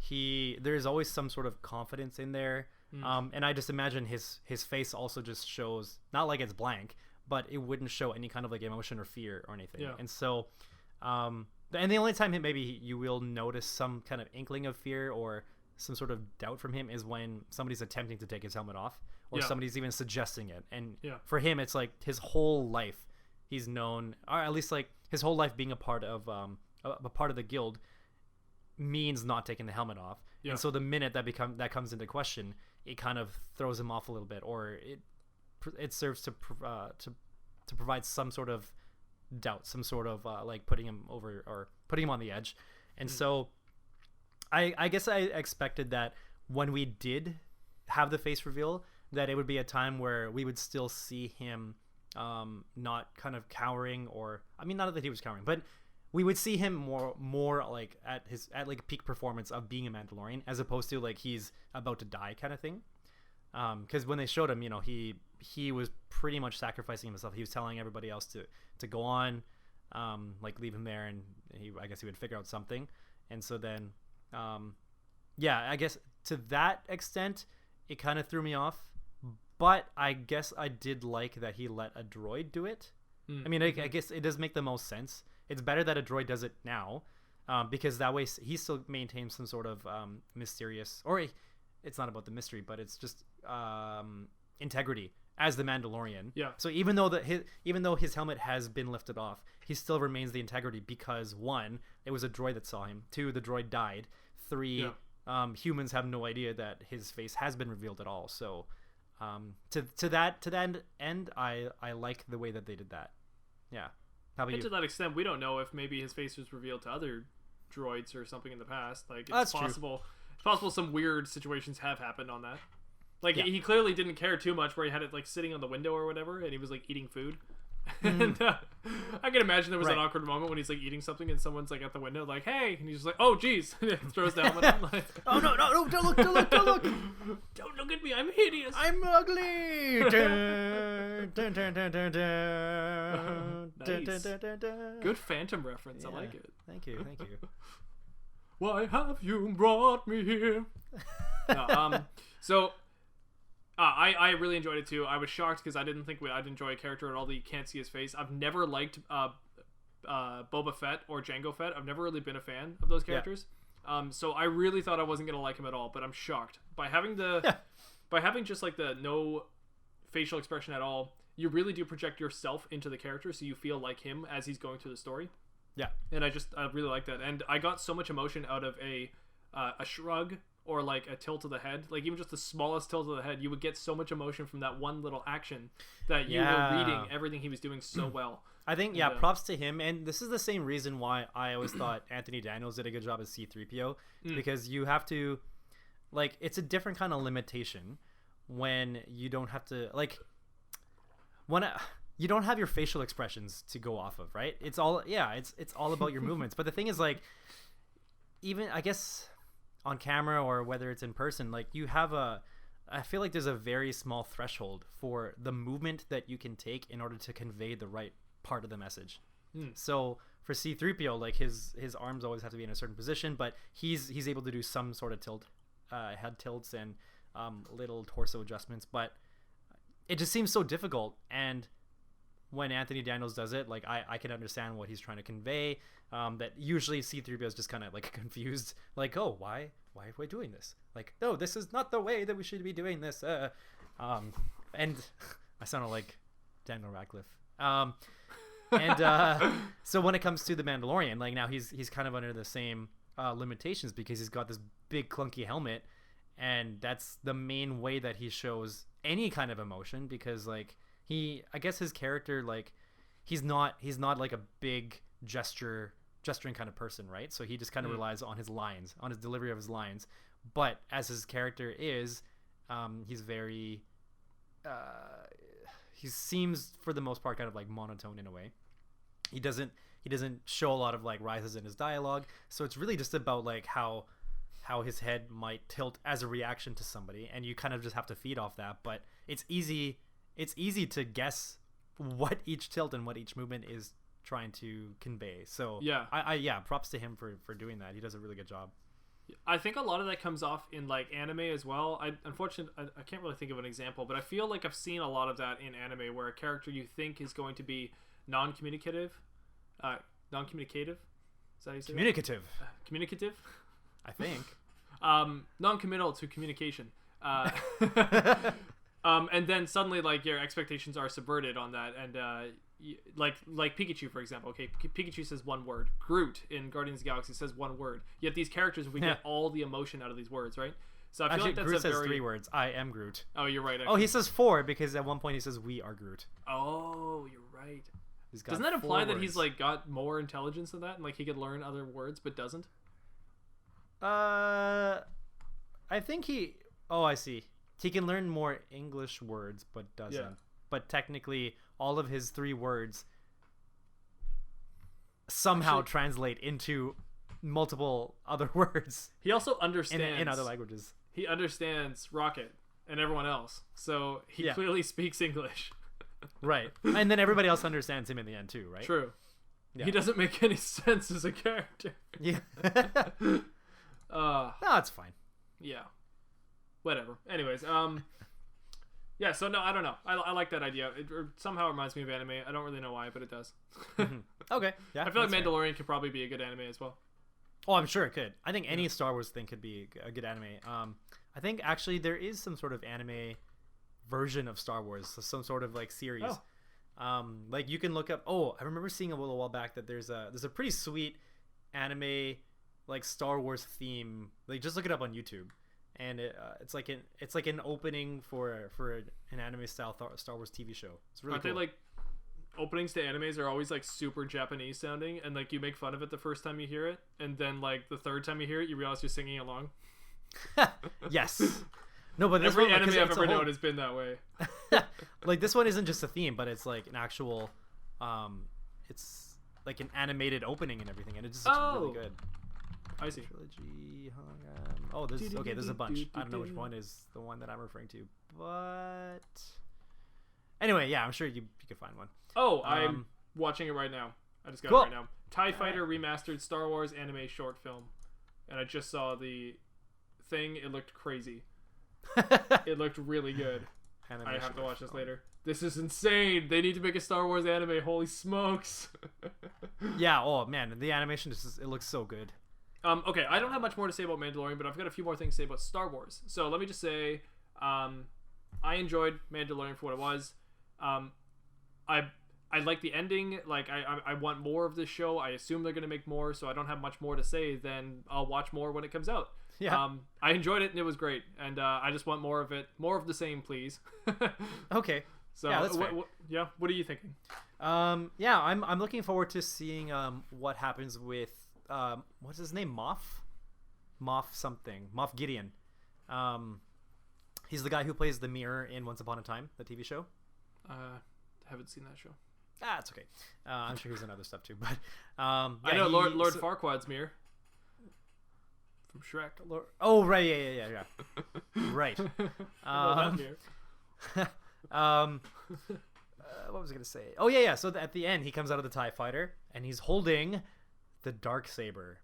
there's always some sort of confidence in there. And I just imagine his face also just shows, not like it's blank, but it wouldn't show any kind of like emotion or fear or anything. And so and the only time maybe you will notice some kind of inkling of fear or some sort of doubt from him is when somebody's attempting to take his helmet off, or somebody's even suggesting it. And for him, it's like his whole life he's known, or at least like his whole life being a part of the guild means not taking the helmet off. And so the minute that comes into question, it kind of throws him off a little bit, or it serves to provide some sort of doubt, some sort of like putting him over or putting him on the edge. And so I guess I expected that when we did have the face reveal, that it would be a time where we would still see him not kind of cowering, or I mean, not that he was cowering, but we would see him more like at like peak performance of being a Mandalorian, as opposed to like he's about to die kind of thing. Because when they showed him, you know, he was pretty much sacrificing himself. He was telling everybody else to go on, like leave him there, and I guess he would figure out something. And so then I guess to that extent it kind of threw me off, but I guess I did like that he let a droid do it. I mean, I guess it does make the most sense. It's better that a droid does it now, because that way he still maintains some sort of mysterious, or it's not about the mystery, but it's just integrity as the Mandalorian. Yeah. So even though his helmet has been lifted off, he still remains the integrity because 1, it was a droid that saw him. 2, the droid died. 3, humans have no idea that his face has been revealed at all. So to that end, I like the way that they did that. Yeah. How about and you? to that extent, we don't know if maybe his face was revealed to other droids or something in the past. Like, it's That's possible. True. It's possible some weird situations have happened on that. Like, Yeah. he clearly didn't care too much where he had it, like, sitting on the window or whatever, and he was, like, eating food. And I can imagine there was an awkward moment when he's, like, eating something and someone's, like, at the window, like, hey! And he's just like, oh, jeez! And he throws the helmet on, like, Oh, no, don't look, don't look, don't look! Don't look at me, I'm hideous! I'm ugly! Dun, dun, dun, dun, dun, dun. Nice. Dun, dun, dun, dun, dun. Good Phantom reference, I Yeah. like it. Thank you. Why have you brought me here? No, so... I really enjoyed it too. I was shocked because I didn't think I'd enjoy a character at all that you can't see his face. I've never liked Boba Fett or Jango Fett. I've never really been a fan of those characters. So I really thought I wasn't gonna like him at all, but I'm shocked by having by having just like the no facial expression at all. You really do project yourself into the character, so you feel like him as he's going through the story. Yeah, and I really like that, and I got so much emotion out of a shrug. Or like a tilt of the head, like even just the smallest tilt of the head, you would get so much emotion from that one little action that you were reading everything he was doing so well. I think props to him, and this is the same reason why I always thought Anthony Daniels did a good job as C-3PO, because you have to, like, it's a different kind of limitation when you don't have to, like, you don't have your facial expressions to go off of, right? It's all it's all about your movements. But the thing is, like, even I guess on camera or whether it's in person, like, I feel like there's a very small threshold for the movement that you can take in order to convey the right part of the message. So for C-3PO, like, his arms always have to be in a certain position, but he's able to do some sort of tilt, head tilts and little torso adjustments, but it just seems so difficult. And when Anthony Daniels does it, like, I can understand what he's trying to convey. That usually C-3PO is just kind of like confused, like, oh, why are we doing this? Like, no, this is not the way that we should be doing this. And I sounded like Daniel Radcliffe. So when it comes to the Mandalorian, like, now he's kind of under the same limitations because he's got this big clunky helmet, and that's the main way that he shows any kind of emotion, because, like, I guess his character, like, he's not like a big gesturing kind of person, right? So he just kind of relies on his lines, on his delivery of his lines. But as his character is, he's very he seems for the most part kind of like monotone in a way. He doesn't show a lot of like rises in his dialogue, so it's really just about like how his head might tilt as a reaction to somebody, and you kind of just have to feed off that. But it's easy to guess what each tilt and what each movement is trying to convey. So I props to him for doing that. He does a really good job. I think a lot of that comes off in like anime as well. Unfortunately, I can't really think of an example, but I feel like I've seen a lot of that in anime where a character you think is going to be non-communicative. Is that how you say Communicative. That? Communicative? I think. Non-committal to communication. And then suddenly, like, your expectations are subverted on that, and like Pikachu, for example. Okay, Pikachu says one word. Groot in Guardians of the Galaxy says one word. Yet these characters, we get all the emotion out of these words, right? So I feel like that's Groot says 3 words. I am Groot. Oh, you're right. Actually. Oh, he says 4 because at one point he says we are Groot. Oh, you're right. Doesn't that imply that he's like got more intelligence than that, and like he could learn other words but doesn't? I think he. Oh, I see. He can learn more English words, but doesn't. Yeah. But technically, all of his 3 words somehow translate into multiple other words. He also understands in other languages. He understands Rocket and everyone else, so he clearly speaks English. Right, and then everybody else understands him in the end too, right? True. Yeah. He doesn't make any sense as a character. Yeah. No, it's fine. Yeah. Whatever. Anyways, yeah, so no, I don't know. I like that idea. It somehow reminds me of anime. I don't really know why, but it does. Okay. Yeah. I feel like Mandalorian could probably be a good anime as well. Oh, I'm sure it could. I think any Star Wars thing could be a good anime. I think actually there is some sort of anime version of Star Wars, so some sort of like series. Oh. Like you can look up. Oh, I remember seeing a little while back that there's a pretty sweet anime like Star Wars theme. Like just look it up on YouTube, and it's like an opening for an anime style Star Wars TV show. It's really cool. They like openings to animes are always like super Japanese sounding, and like you make fun of it the first time you hear it, and then like the third time you hear it, you realize you're singing along. Yes. No, but every anime I've ever known has been that way. Like this one isn't just a theme, but it's like an actual, it's like an animated opening and everything, and it just looks really good. I see. Trilogy. Oh, there's a bunch. I don't know which one is the one that I'm referring to, but anyway, yeah, I'm sure you could find one. Oh, I'm watching it right now. I just got it right now. TIE Fighter remastered Star Wars anime short film, and I just saw the thing. It looked crazy. It looked really good. I have to watch this later. This is insane. They need to make a Star Wars anime. Holy smokes. Yeah. Oh man, the animation it looks so good. Okay, I don't have much more to say about Mandalorian, but I've got a few more things to say about Star Wars. So let me just say, I enjoyed Mandalorian for what it was. I like the ending. Like I want more of this show. I assume they're gonna make more, so I don't have much more to say. Then I'll watch more when it comes out. Yeah. I enjoyed it and it was great, and I just want more of it. More of the same, please. Okay. So yeah, that's fair. What are you thinking? Yeah, I'm looking forward to seeing what happens with what's his name, Moff Gideon. He's the guy who plays the mirror in Once Upon a Time, the TV show. Haven't seen that show. It's okay. I'm sure he's in other stuff too, but I know Lord Farquaad's mirror from Shrek. Oh right, yeah. Right. What was I gonna say? Oh yeah. So at the end, he comes out of the TIE fighter and he's holding the Darksaber.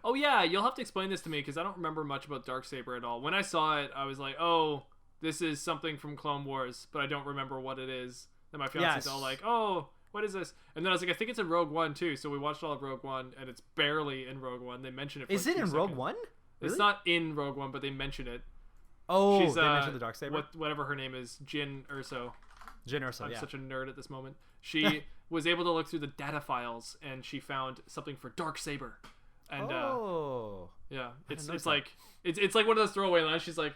Oh yeah, you'll have to explain this to me because I don't remember much about Darksaber at all. When I saw it, I was like, "Oh, this is something from Clone Wars," but I don't remember what it is. And my fiance's all like, "Oh, what is this?" And then I was like, "I think it's in Rogue One too." So we watched all of Rogue One, and it's barely in Rogue One. They mention it. Is it in Rogue One? Really? It's not in Rogue One, but they mention it. Oh, they mentioned the Darksaber. Whatever her name is, Jyn Erso. I'm such a nerd at this moment. She was able to look through the data files, and she found something for Darksaber. And yeah, it's like one of those throwaway lines. She's like,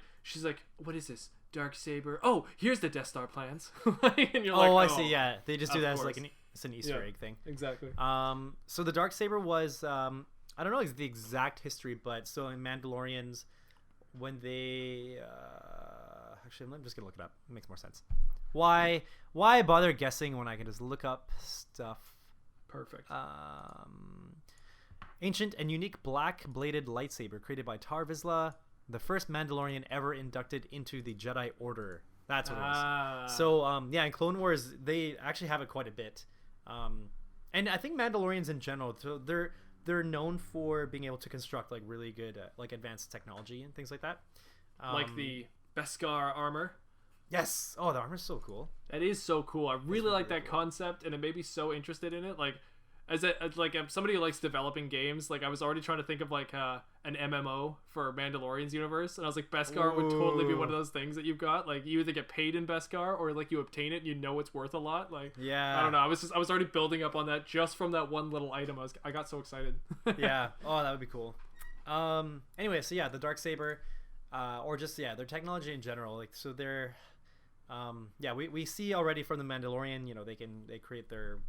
"What is this? Darksaber? Oh, here's the Death Star plans." And you're like, I see. Yeah, they just do that as like it's an Easter egg thing. Exactly. So the Darksaber was I don't know the exact history, but so in Mandalorians, when they actually, I'm just gonna look it up. It makes more sense. Why bother guessing when I can just look up stuff? Perfect. Ancient and unique black-bladed lightsaber created by Tar Vizsla, the first Mandalorian ever inducted into the Jedi Order. That's what it was. So, yeah, in Clone Wars, they actually have it quite a bit. And I think Mandalorians in general, so they're known for being able to construct like really good like advanced technology and things like that. Like the Beskar armor. Yes. Oh, the armor's so cool. That is so cool. I really like that concept, and it made me so interested in it. Like, as somebody who likes developing games, like I was already trying to think of like an MMO for Mandalorian's universe, and I was like, Beskar would totally be one of those things that you've got. Like, you either get paid in Beskar, or like you obtain it and you know it's worth a lot. Like, yeah, I don't know. I was already building up on that just from that one little item. I got so excited. Yeah. Oh, that would be cool. Anyway, so yeah, the Darksaber, or just their technology in general. Like, so they're. We see already from the Mandalorian, they create their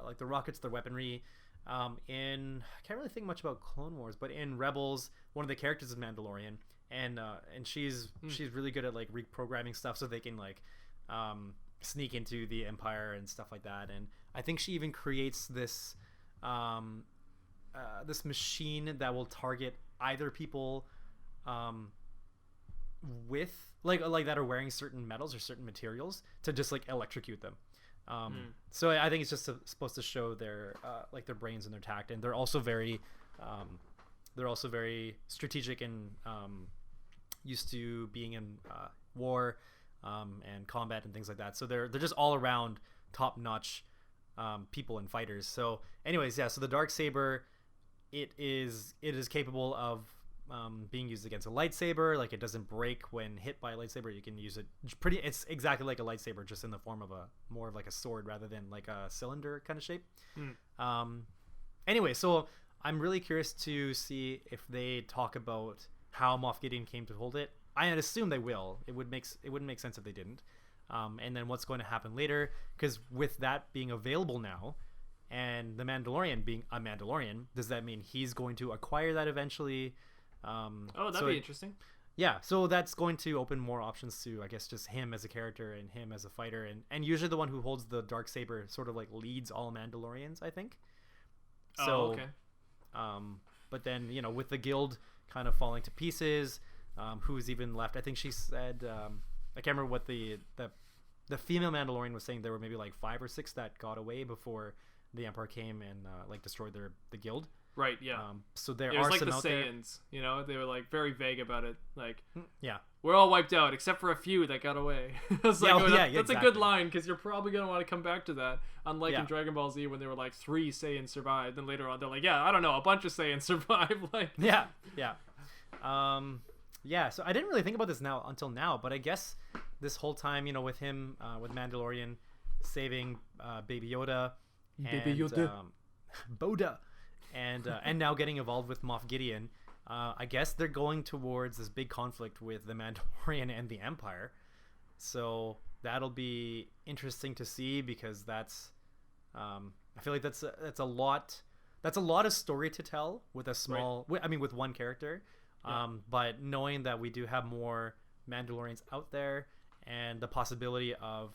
like the rockets, their weaponry. I can't really think much about Clone Wars, but in Rebels, one of the characters is Mandalorian, and she's really good at like reprogramming stuff so they can like sneak into the Empire and stuff like that. And I think she even creates this this machine that will target either people with like that are wearing certain metals or certain materials to just like electrocute them. So I think it's just supposed to show their like their brains and their tact, and they're also very strategic and used to being in war and combat and things like that. So they're just all around top notch people and fighters. So anyways, yeah. So the Darksaber, it is capable of being used against a lightsaber. Like, it doesn't break when hit by a lightsaber. You can use it pretty. It's exactly like a lightsaber, just in the form of more of like a sword rather than like a cylinder kind of shape. Anyway, so I'm really curious to see if they talk about how Moff Gideon came to hold it. I assume they will. It wouldn't make sense if they didn't. And then what's going to happen later, because with that being available now, and the Mandalorian being a Mandalorian, does that mean he's going to acquire that eventually? That'd be interesting. Yeah, so that's going to open more options to, I guess, just him as a character and him as a fighter, and usually the one who holds the darksaber sort of like leads all Mandalorians, I think. So, okay. But then, you know, with the guild kind of falling to pieces, who's even left? I think she said, I can't remember what the female Mandalorian was saying. There were maybe like 5 or 6 that got away before the Empire came and like destroyed the guild. Right, yeah. So there it was are like some the out there. Saiyans, you know, they were like very vague about it. Like, yeah, we're all wiped out except for a few that got away. It's like, that's exactly. a good line, because you're probably gonna want to come back to that. Unlike in Dragon Ball Z when they were like 3 Saiyans survived, then later on they're like, yeah, I don't know, a bunch of Saiyans survived. Like, yeah. So I didn't really think about this until now, but I guess this whole time, you know, with him, with Mandalorian saving Baby Yoda, Boda. And now getting involved with Moff Gideon, I guess they're going towards this big conflict with the Mandalorian and the Empire. So that'll be interesting to see, because that's I feel like that's a lot of story to tell with a small with one character. But knowing that we do have more Mandalorians out there, and the possibility of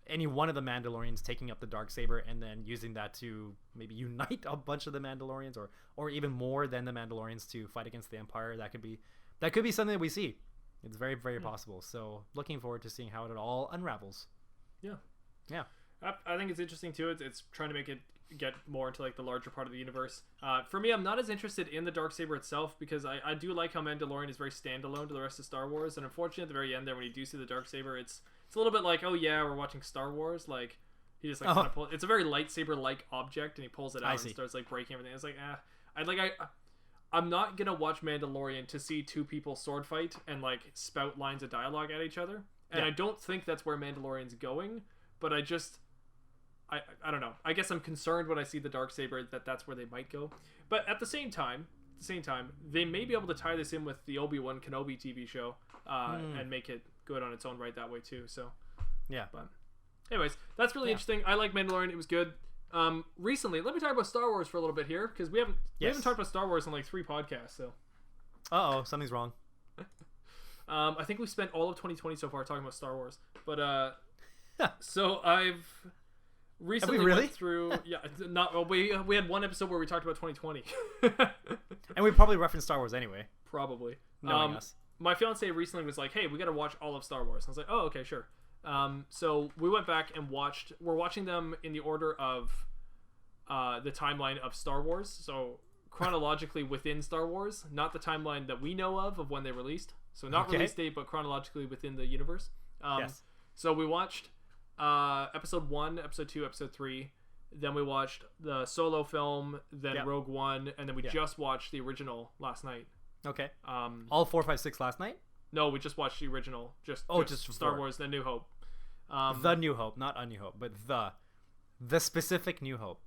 any one of the Mandalorians taking up the darksaber and then using that to maybe unite a bunch of the Mandalorians, or even more than the Mandalorians, to fight against the Empire, that could be something that we see. It's very, very possible. So looking forward to seeing how it all unravels. Yeah. I think it's interesting too. It's trying to make it get more into like the larger part of the universe. For me, I'm not as interested in the darksaber itself, because I do like how Mandalorian is very standalone to the rest of Star Wars, and unfortunately at the very end there, when you do see the darksaber, it's a little bit like, oh yeah, we're watching Star Wars. Like, he just like kind of it's a very lightsaber like object, and he pulls it out and starts like breaking everything. It's like, I'm not gonna watch Mandalorian to see 2 people sword fight and like spout lines of dialogue at each other. And I don't think that's where Mandalorian's going, but I don't know. I guess I'm concerned when I see the darksaber that's where they might go. But at the same time, they may be able to tie this in with the Obi-Wan Kenobi TV show and make it good on its own right that way too. So yeah. But anyways, that's really interesting. I like Mandalorian. It was good. Recently, let me talk about Star Wars for a little bit here, because we haven't talked about Star Wars in like 3 podcasts. So something's wrong. I think we've spent all of 2020 so far talking about Star Wars. But so I've recently went through we had one episode where we talked about 2020. And we probably referenced Star Wars anyway. Probably. Knowing us. My fiance recently was like, hey, we got to watch all of Star Wars. And I was like, oh, okay, sure. So we went back and we're watching them in the order of the timeline of Star Wars. So chronologically within Star Wars, not the timeline that we know of when they released. So not release date, but chronologically within the universe. Yes. So we watched episode 1, episode 2, episode 3. Then we watched the Solo film, then Rogue One, and then we just watched the original last night. Okay. All 4, 5, 6 last night? No, we just watched the original. Just Star Wars, The New Hope. The New Hope, not A New Hope, but the specific New Hope.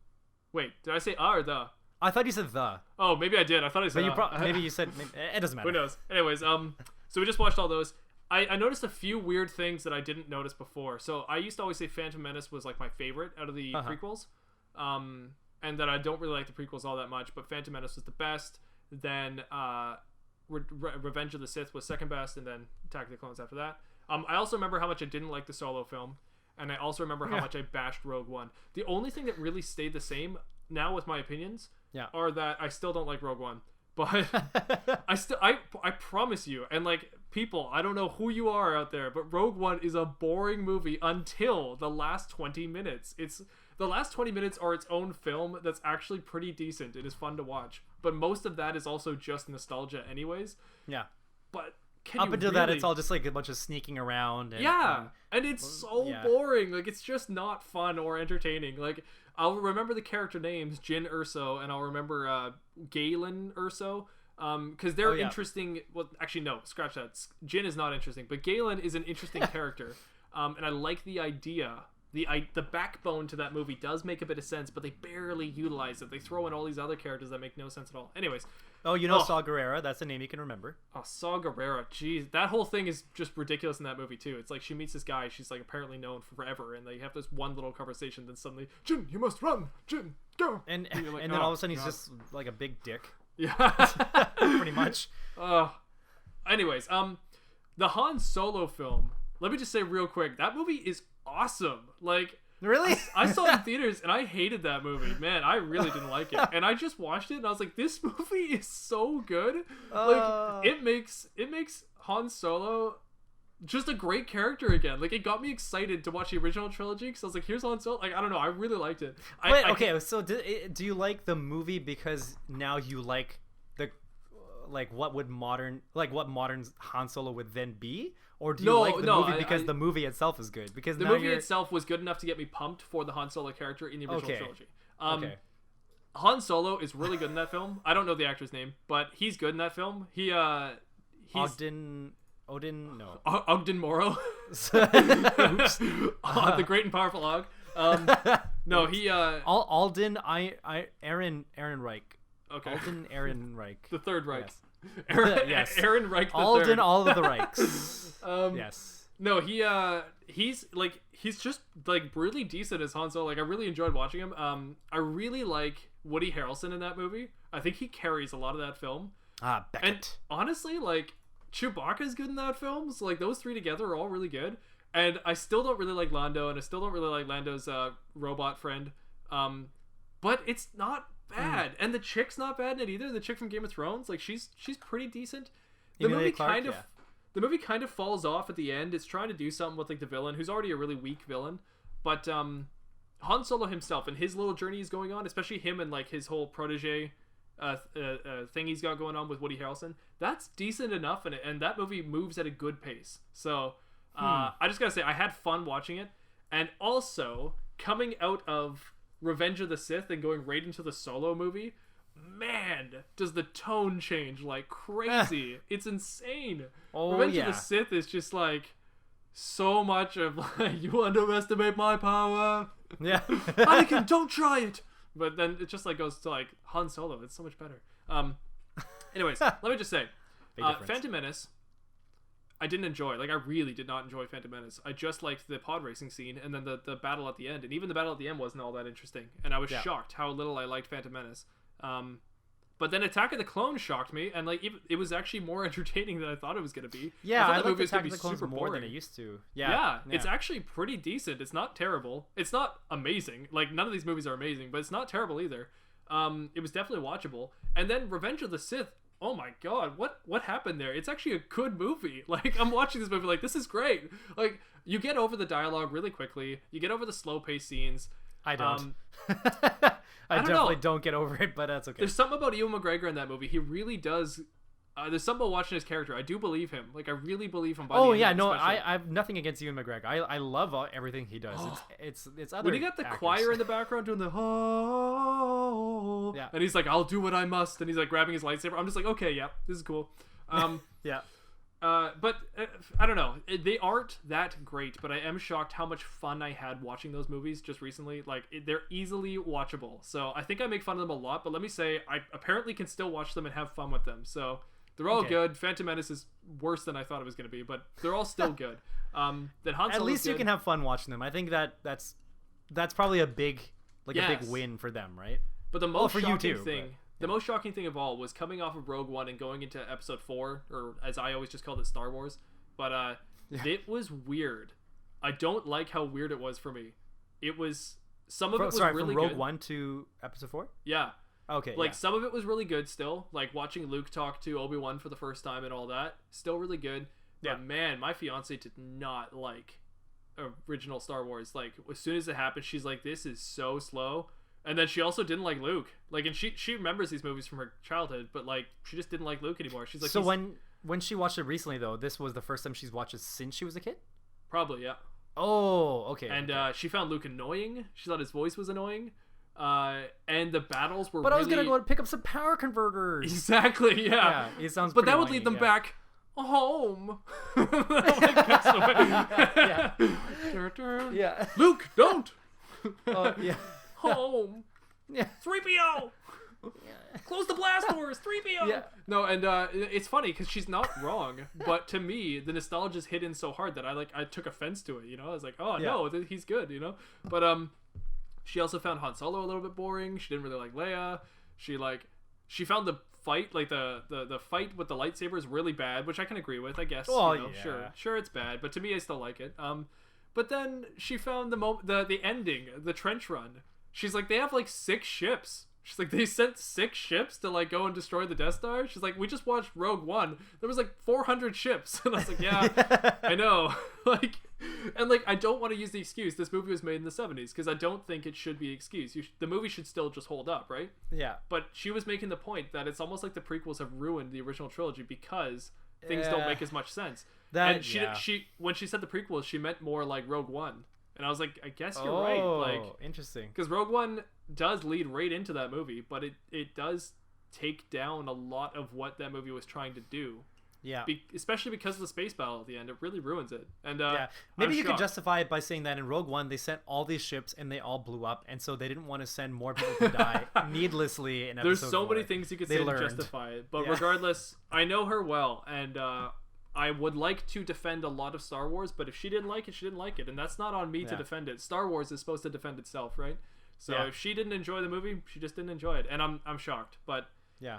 Wait, did I say or the? I thought you said the. Oh, maybe I did. I thought I said. Maybe you said. It doesn't matter. Who knows? Anyways, so we just watched all those. I noticed a few weird things that I didn't notice before. So I used to always say Phantom Menace was like my favorite out of the prequels, and that I don't really like the prequels all that much. But Phantom Menace was the best. Then Revenge of the Sith was second best, and then Attack of the Clones after that. I also remember how much I didn't like the Solo film, and I also remember how much I bashed Rogue One. The only thing that really stayed the same now with my opinions are that I still don't like Rogue One. But I promise you, and like people, I don't know who you are out there, but Rogue One is a boring movie until the last 20 minutes. The last 20 minutes are its own film that's actually pretty decent. It is fun to watch. But most of that is also just nostalgia anyways. Yeah. But up until that, it's all just like a bunch of sneaking around. And it's so boring. Like, it's just not fun or entertaining. Like, I'll remember the character names, Jyn Erso, and I'll remember Galen Erso. Because they're interesting. Well, actually, no, scratch that. Jin is not interesting, but Galen is an interesting character, and I like the idea. The backbone to that movie does make a bit of sense, but they barely utilize it. They throw in all these other characters that make no sense at all. Anyways. Oh, you know Saw Gerrera? That's a name you can remember. Oh, Saw Gerrera. Jeez. That whole thing is just ridiculous in that movie, too. It's like she meets this guy she's like apparently known forever, and they have this one little conversation, then suddenly, Jin, you must run! Jin, go! And then all of a sudden he's just like a big dick. Yeah. Pretty much. Anyways, the Han Solo film, let me just say real quick, that movie is awesome. Like, really? I saw it in theaters and I hated that movie. Man, I really didn't like it. And I just watched it and I was like, this movie is so good. Like, it makes Han Solo just a great character again. Like, it got me excited to watch the original trilogy because I was like, here's Han Solo. Like, I don't know, I really liked it. Wait, okay, so do you like the movie because now you like the what modern Han Solo would then be, or do you like the movie because the movie itself is good? Because the movie itself was good enough to get me pumped for the Han Solo character in the original trilogy. Okay. Han Solo is really good in that film. I don't know the actor's name, but he's good in that film. He's Ogden Moro. The great and powerful Og. No, he Alden Aaron Reich. Okay. Alden Aaron Reich. The Third Reich. Yes. Aaron Reich the Alden Third. all of the Reichs. Yes. No, he's just like really decent as Han Solo. Like, I really enjoyed watching him. I really like Woody Harrelson in that movie. I think he carries a lot of that film. Beckett. And honestly, like, Chewbacca's good in that film. So like those three together are all really good. And I still don't really like Lando, and I still don't really like Lando's robot friend. But it's not bad, and the chick's not bad in it either. The chick from Game of Thrones, like she's pretty decent. The movie kind of falls off at the end. It's trying to do something with like the villain, who's already a really weak villain. But Han Solo himself and his little journey is going on, especially him and like his whole protege thing he's got going on with Woody Harrelson. That's decent enough, and that movie moves at a good pace. So I just gotta say, I had fun watching it, and also coming out of Revenge of the Sith and going right into the Solo movie, man, does the tone change like crazy. It's insane. Revenge of the Sith is just like so much of like, you underestimate my power. Yeah. Anakin, don't try it. But then it just like goes to like Han Solo. It's so much better. Anyways, let me just say, Phantom Menace, I didn't enjoy. Like, I really did not enjoy Phantom Menace. I just liked the pod racing scene and then the battle at the end. And even the battle at the end wasn't all that interesting. And I was shocked how little I liked Phantom Menace. But then Attack of the Clones shocked me, and like it was actually more entertaining than I thought it was going to be. Yeah, I liked Attack of the Clones more than it used to. Yeah, it's actually pretty decent. It's not terrible. It's not amazing. Like, none of these movies are amazing, but it's not terrible either. It was definitely watchable. And then Revenge of the Sith, oh my god, what happened there? It's actually a good movie. Like, I'm watching this movie like, this is great. Like, you get over the dialogue really quickly. You get over the slow-paced scenes. I don't. I definitely don't get over it, but that's okay. There's something about Ewan McGregor in that movie. He really does. There's something about watching his character. I do believe him. Like, I really believe him. I have nothing against Ewan McGregor. I love everything he does. It's other. When you got the choir in the background doing the and he's like, I'll do what I must, and he's like grabbing his lightsaber. I'm just like, okay, yeah, this is cool. Yeah. But I don't know. They aren't that great, but I am shocked how much fun I had watching those movies just recently. Like, they're easily watchable. So I think I make fun of them a lot, but let me say, I apparently can still watch them and have fun with them. So they're all good. Phantom Menace is worse than I thought it was going to be, but they're all still good. Then Han Solo's at least you good. can have fun watching them. I think that's probably a big a big win for them, right? But the most shocking you too, thing. The most shocking thing of all was coming off of Rogue One and going into Episode 4, or as I always just called it, Star Wars. But it was weird. I don't like how weird it was for me. It was... Some of it was really from Rogue good. One to Episode 4? Yeah. Okay, like, some of it was really good still. Like, watching Luke talk to Obi-Wan for the first time and all that. Still really good. But man, my fiance did not like original Star Wars. Like, as soon as it happened, she's like, this is so slow. And then she also didn't like Luke. Like, and she remembers these movies from her childhood, but like, she just didn't like Luke anymore. She's like, so when she watched it recently, though, this was the first time she's watched it since she was a kid? Probably, yeah. Oh, okay. And she found Luke annoying. She thought his voice was annoying. And the battles were. But I was gonna go and pick up some power converters. Exactly. Yeah. It sounds. But that would whiny, lead them back home. Yeah. Luke, don't. Yeah. Home. Yeah. 3PO. Close the blast doors. 3PO. Yeah. No, and it's funny because she's not wrong, but to me, the nostalgia's hit in so hard that I took offense to it. You know, I was like, oh no, he's good. You know, but she also found Han Solo a little bit boring. She didn't really like Leia. She found the fight, like the fight with the lightsabers, really bad, which I can agree with. I guess. Oh, you know, sure, it's bad, but to me, I still like it. But then she found the ending, the trench run. She's like, they have like 6 ships. She's like, they sent 6 ships to like go and destroy the Death Star. She's like, we just watched Rogue One. There was like 400 ships, and I was like, yeah, I know. Like, and like, I don't want to use the excuse this movie was made in the 70s because I don't think it should be excused. The movie should still just hold up, right? Yeah. But she was making the point that it's almost like the prequels have ruined the original trilogy because things don't make as much sense. And she when she said the prequels, she meant more like Rogue One. And I was like, I guess you're right. Like, interesting. Because Rogue One does lead right into that movie, but it does take down a lot of what that movie was trying to do. Yeah. Especially because of the space battle at the end. It really ruins it. And maybe you could justify it by saying that in Rogue One, they sent all these ships and they all blew up. And so they didn't want to send more people to die needlessly in episode There's so 4. many things you could say to justify it. But regardless, I know her well. And I would like to defend a lot of Star Wars, but if she didn't like it, she didn't like it, and that's not on me to defend it. Star Wars is supposed to defend itself, right? So if she didn't enjoy the movie, she just didn't enjoy it, and I'm shocked. But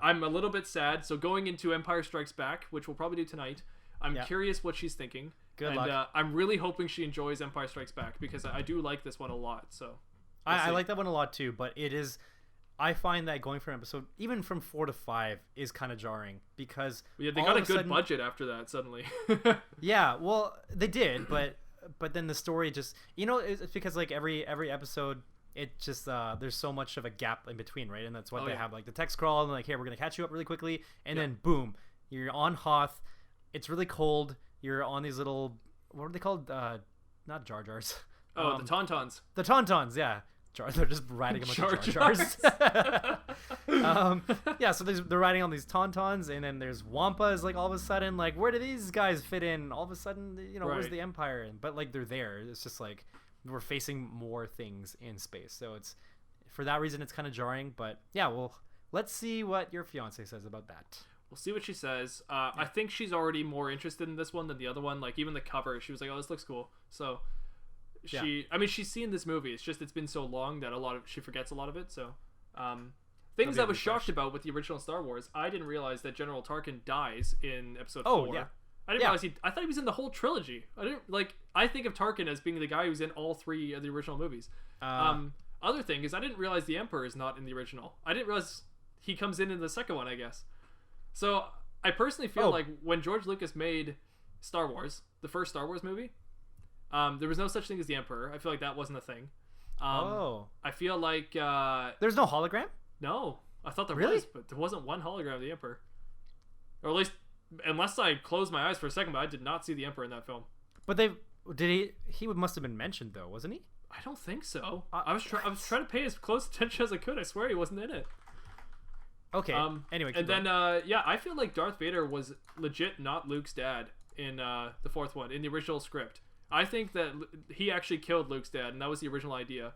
I'm a little bit sad. So going into Empire Strikes Back, which we'll probably do tonight, I'm curious what she's thinking. Good luck. I'm really hoping she enjoys Empire Strikes Back because I do like this one a lot. So I like that one a lot too, but it is. I find that going from episode, even from 4 to 5, is kind of jarring because they got a good budget after that suddenly. Yeah, well, they did, but then the story just, it's because like every episode, it just there's so much of a gap in between, right? And that's what they have, like the text crawl and like, here, we're gonna catch you up really quickly, and then boom, you're on Hoth. It's really cold. You're on these little, what are they called? Not Jar Jars. Oh, the Tauntauns. The Tauntauns, yeah. They're just riding a bunch of Jar Jars. So they're riding on these Tauntauns, and then there's Wampas. Like all of a sudden, like where do these guys fit in? All of a sudden, where's the Empire? But like they're there. It's just like we're facing more things in space. So it's for that reason it's kind of jarring. But yeah, well, let's see what your fiance says about that. We'll see what she says. I think she's already more interested in this one than the other one. Like even the cover, she was like, "Oh, this looks cool." So. She's seen this movie. It's just it's been so long that she forgets a lot of it. So, things I was shocked about with the original Star Wars, I didn't realize that General Tarkin dies in Episode 4. Yeah. I didn't realize I thought he was in the whole trilogy. I think of Tarkin as being the guy who's in all 3 of the original movies. Other thing is I didn't realize the Emperor is not in the original. I didn't realize he comes in the second one, I guess. So I personally feel like when George Lucas made Star Wars, the first Star Wars movie. There was no such thing as the Emperor. I feel like that wasn't a thing. I feel like there's no hologram. No, I thought there was, but there wasn't one hologram of the Emperor. Or at least, unless I closed my eyes for a second, but I did not see the Emperor in that film. But he must have been mentioned though, wasn't he? I don't think so. I was trying to pay as close attention as I could. I swear he wasn't in it. Okay. Anyway, and then I feel like Darth Vader was legit not Luke's dad in the 4th one in the original script. I think that he actually killed Luke's dad, and that was the original idea.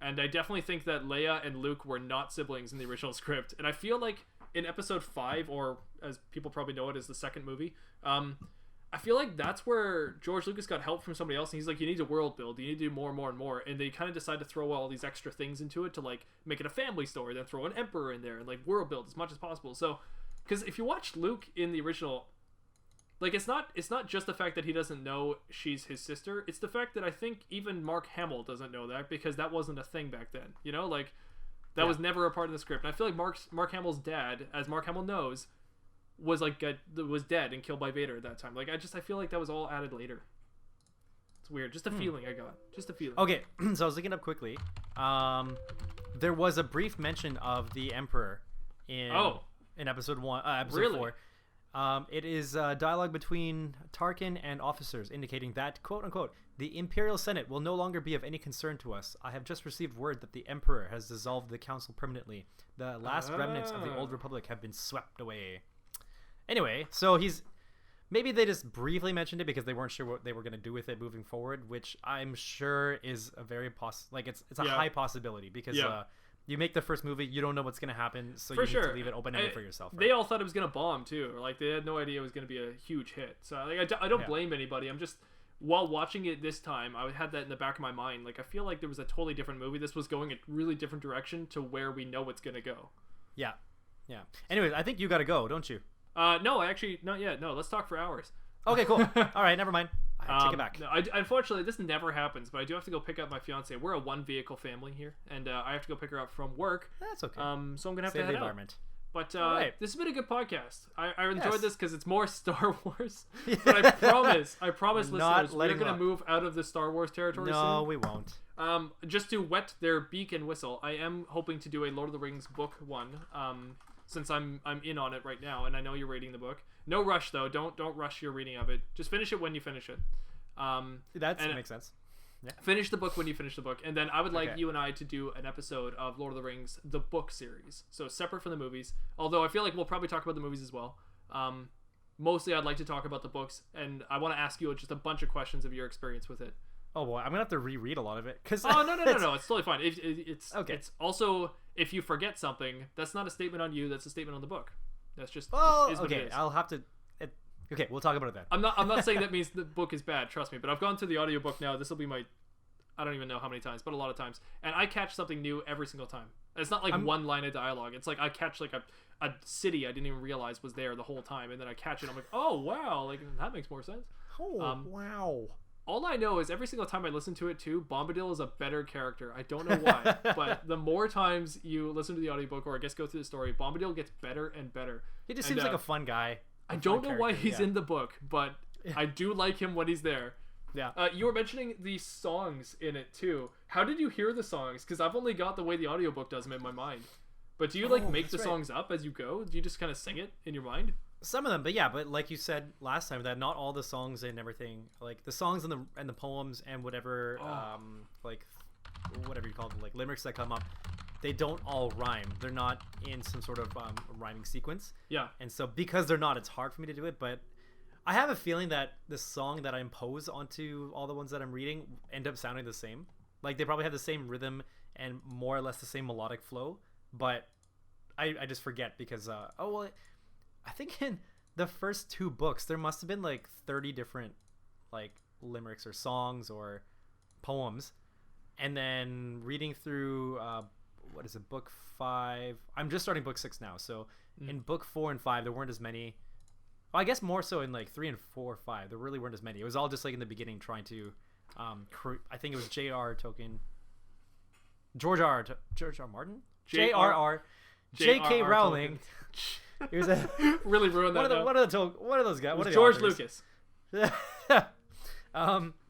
And I definitely think that Leia and Luke were not siblings in the original script. And I feel like in Episode 5, or as people probably know it as the second movie, I feel like that's where George Lucas got help from somebody else. And he's like, you need to world build. You need to do more and more and more. And they kind of decide to throw all these extra things into it to like make it a family story. Then throw an emperor in there and like world build as much as possible. So, because if you watch Luke in the original... Like, it's not just the fact that he doesn't know she's his sister. It's the fact that I think even Mark Hamill doesn't know that because that wasn't a thing back then. Like, that was never a part of the script. And I feel like Mark Hamill's dad, as Mark Hamill knows, was dead and killed by Vader at that time. Like, I feel like that was all added later. It's weird. Just a feeling I got. Just a feeling. Okay, so I was looking up quickly. There was a brief mention of the Emperor in Episode 1, Episode 4. It is dialogue between Tarkin and officers indicating that, quote unquote, the Imperial Senate will no longer be of any concern to us. I have just received word that the Emperor has dissolved the council permanently. The last remnants of the Old Republic have been swept away. Anyway, so maybe they just briefly mentioned it because they weren't sure what they were going to do with it moving forward, which I'm sure is a very it's a high possibility because you make the first movie, you don't know what's going to happen, so you need to leave it open-ended for yourself. Right? They all thought it was going to bomb too. Like they had no idea it was going to be a huge hit. So like, I don't blame anybody. I'm just, while watching it this time, I had that in the back of my mind. Like I feel like there was a totally different movie. This was going a really different direction to where we know it's going to go. Yeah. Anyways, I think you got to go, don't you? No, actually, not yet. No, let's talk for hours. Okay, cool. All right, never mind. I take it back. No, unfortunately, this never happens, but I do have to go pick up my fiance. We're a one-vehicle family here, and I have to go pick her up from work. That's okay. So I'm going to have Save to the head environment. Out. But right. This has been a good podcast. I enjoyed this because it's more Star Wars. But I promise listeners, we're going to move out of the Star Wars territory soon. No, we won't. Just to wet their beak and whistle, I am hoping to do a Lord of the Rings book one. Since I'm in on it right now, and I know you're reading the book. No rush though. Don't rush your reading of it. Just finish it when you finish it. That makes sense. Yeah. Finish the book when you finish the book, and then I would like you and I to do an episode of Lord of the Rings, the book series. So separate from the movies. Although I feel like we'll probably talk about the movies as well. Mostly I'd like to talk about the books, and I want to ask you just a bunch of questions of your experience with it. Oh boy, I'm gonna have to reread a lot of it. No, it's totally fine. It's okay. It's also, if you forget something, that's not a statement on you. That's a statement on the book. That's just what it is. I'll have to. Okay, we'll talk about it then. I'm not saying that means the book is bad. Trust me. But I've gone through the audiobook now. This will be my, I don't even know how many times, but a lot of times, and I catch something new every single time. It's not like one line of dialogue. It's like I catch like a city I didn't even realize was there the whole time, and then I catch it. And I'm like, oh wow, like that makes more sense. Oh wow. All I know is every single time I listen to it too, Bombadil is a better character. I don't know why, but the more times you listen to the audiobook or I guess go through the story, Bombadil gets better and better. He just seems like a fun guy. I don't know why he's in the book, but I do like him when he's there. Yeah. You were mentioning the songs in it too. How did you hear the songs? Because I've only got the way the audiobook does them in my mind. But do you make the songs up as you go? Do you just kind of sing it in your mind? Some of them, but like you said last time, that not all the songs and everything, like the songs and the poems and whatever, like whatever you call them, like limericks that come up, they don't all rhyme. They're not in some sort of rhyming sequence. Yeah. And so because they're not, it's hard for me to do it. But I have a feeling that the song that I impose onto all the ones that I'm reading end up sounding the same. Like they probably have the same rhythm and more or less the same melodic flow, but I just forget because I think in the first 2 books there must have been like 30 different like limericks or songs or poems, and then reading through what is it, book 5? I'm just starting book 6 now, so in book 4 and 5 there weren't as many. Well, I guess more so in like 3 and 4 or 5 there really weren't as many. It was all just like in the beginning trying to I think it was George R. Martin, J.R.R. J.K. Rowling. It was really ruined that. One of those guys. One of George authors. Lucas.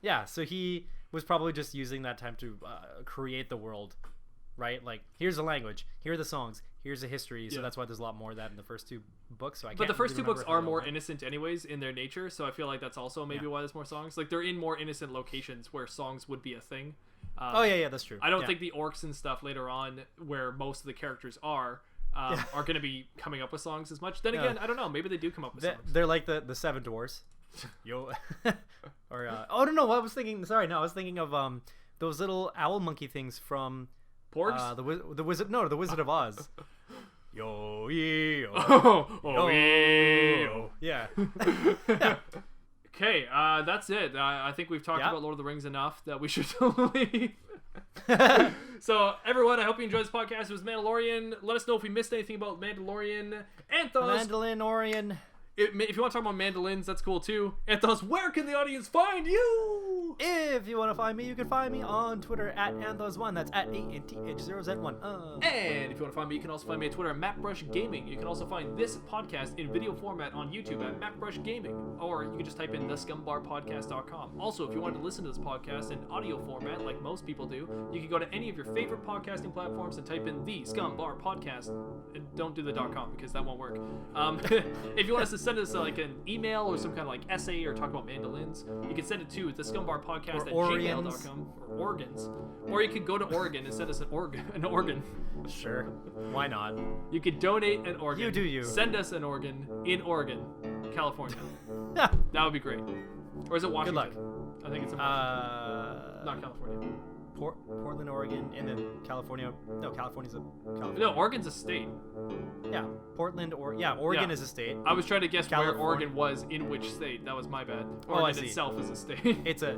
Yeah. So he was probably just using that time to create the world, right? Like, here's the language, here are the songs, here's the history. So that's why there's a lot more of that in the first 2 books. So but the first 2 books are more innocent, anyways, in their nature. So I feel like that's also maybe why there's more songs. Like they're in more innocent locations where songs would be a thing. That's true. I don't think the orcs and stuff later on, where most of the characters are going to be coming up with songs as much. Then again, I don't know. Maybe they do come up with songs. They're like the 7 dwarves. Yo. Or no. I was thinking. Sorry, no. I was thinking of those little owl monkey things from Porgs. The Wizard. No, the Wizard of Oz. Yo, yo. Yo. Yeah. Okay, that's it. I think we've talked about Lord of the Rings enough that we should leave. So, everyone, I hope you enjoyed this podcast. It was Mandalorian. Let us know if we missed anything about Mandalorian. Anthos. Mandalorian. If you want to talk about mandolins, that's cool too. Anthos, where can the audience find you? If you want to find me, you can find me on Twitter at Anthos1. That's at ANTH0Z1. And if you want to find me, you can also find me on Twitter at MacBrush Gaming. You can also find this podcast in video format on YouTube at MacBrush Gaming. Or you can just type in thescummbarpodcast.com. Also, if you want to listen to this podcast in audio format, like most people do, you can go to any of your favorite podcasting platforms and type in the Scumm Bar Podcast. And don't do the .com because that won't work. If you want us to send us like an email or some kind of like essay or talk about mandolins, you can send it to thescummbarpodcast@gmail.com or organs. Or you could go to Oregon and send us an organ. Sure. Why not? You could donate an organ. You do you. Send us an organ in Oregon, California. That would be great. Or is it Washington? Good luck. I think it's in Washington. Not California. Portland, Oregon, and then California. No, California's a California. No, Oregon's a state. Yeah, Portland or Oregon is a state. I was trying to guess California. where Oregon was in which state. That was my bad. I Oregon see. itself is a state. It's a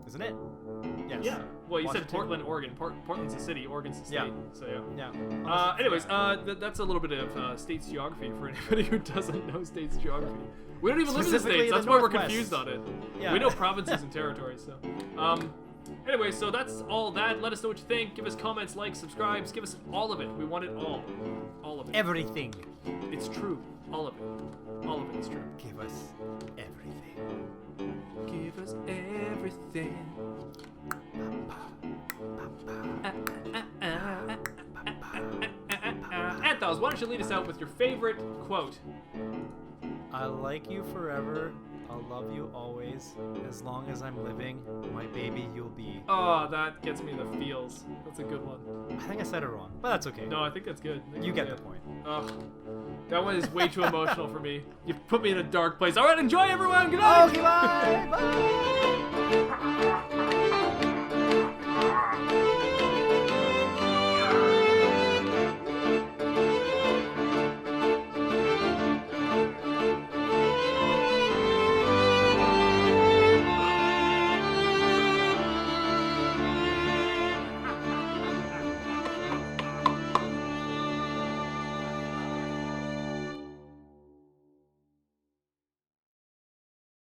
Isn't it? Yes. Yeah. Well, you Washington. said Portland, Oregon. Portland's a city. Oregon's a state. Yeah. So yeah. Yeah. Anyways, that's a little bit of states geography for anybody who doesn't know states geography. We don't even live in the Specifically states. That's the why we're Northwest. confused on it. Yeah. We know provinces and territories. So, anyway, so that's all that. Let us know what you think. Give us comments, likes, subscribes. Give us all of it. We want it all of it. Everything. It's true. All of it. All of it is true. Give us everything. Give us everything. Anthos, why don't you lead us out with your favorite quote? I like you forever. I'll love you always. As long as I'm living, my baby you'll be. Oh, that gets me the feels. That's a good one. I think I said it wrong, but that's okay. No, I think that's good. You get the point. That one is way too emotional for me. You put me in a dark place. All right, enjoy everyone. Good night. Okay, bye. Bye.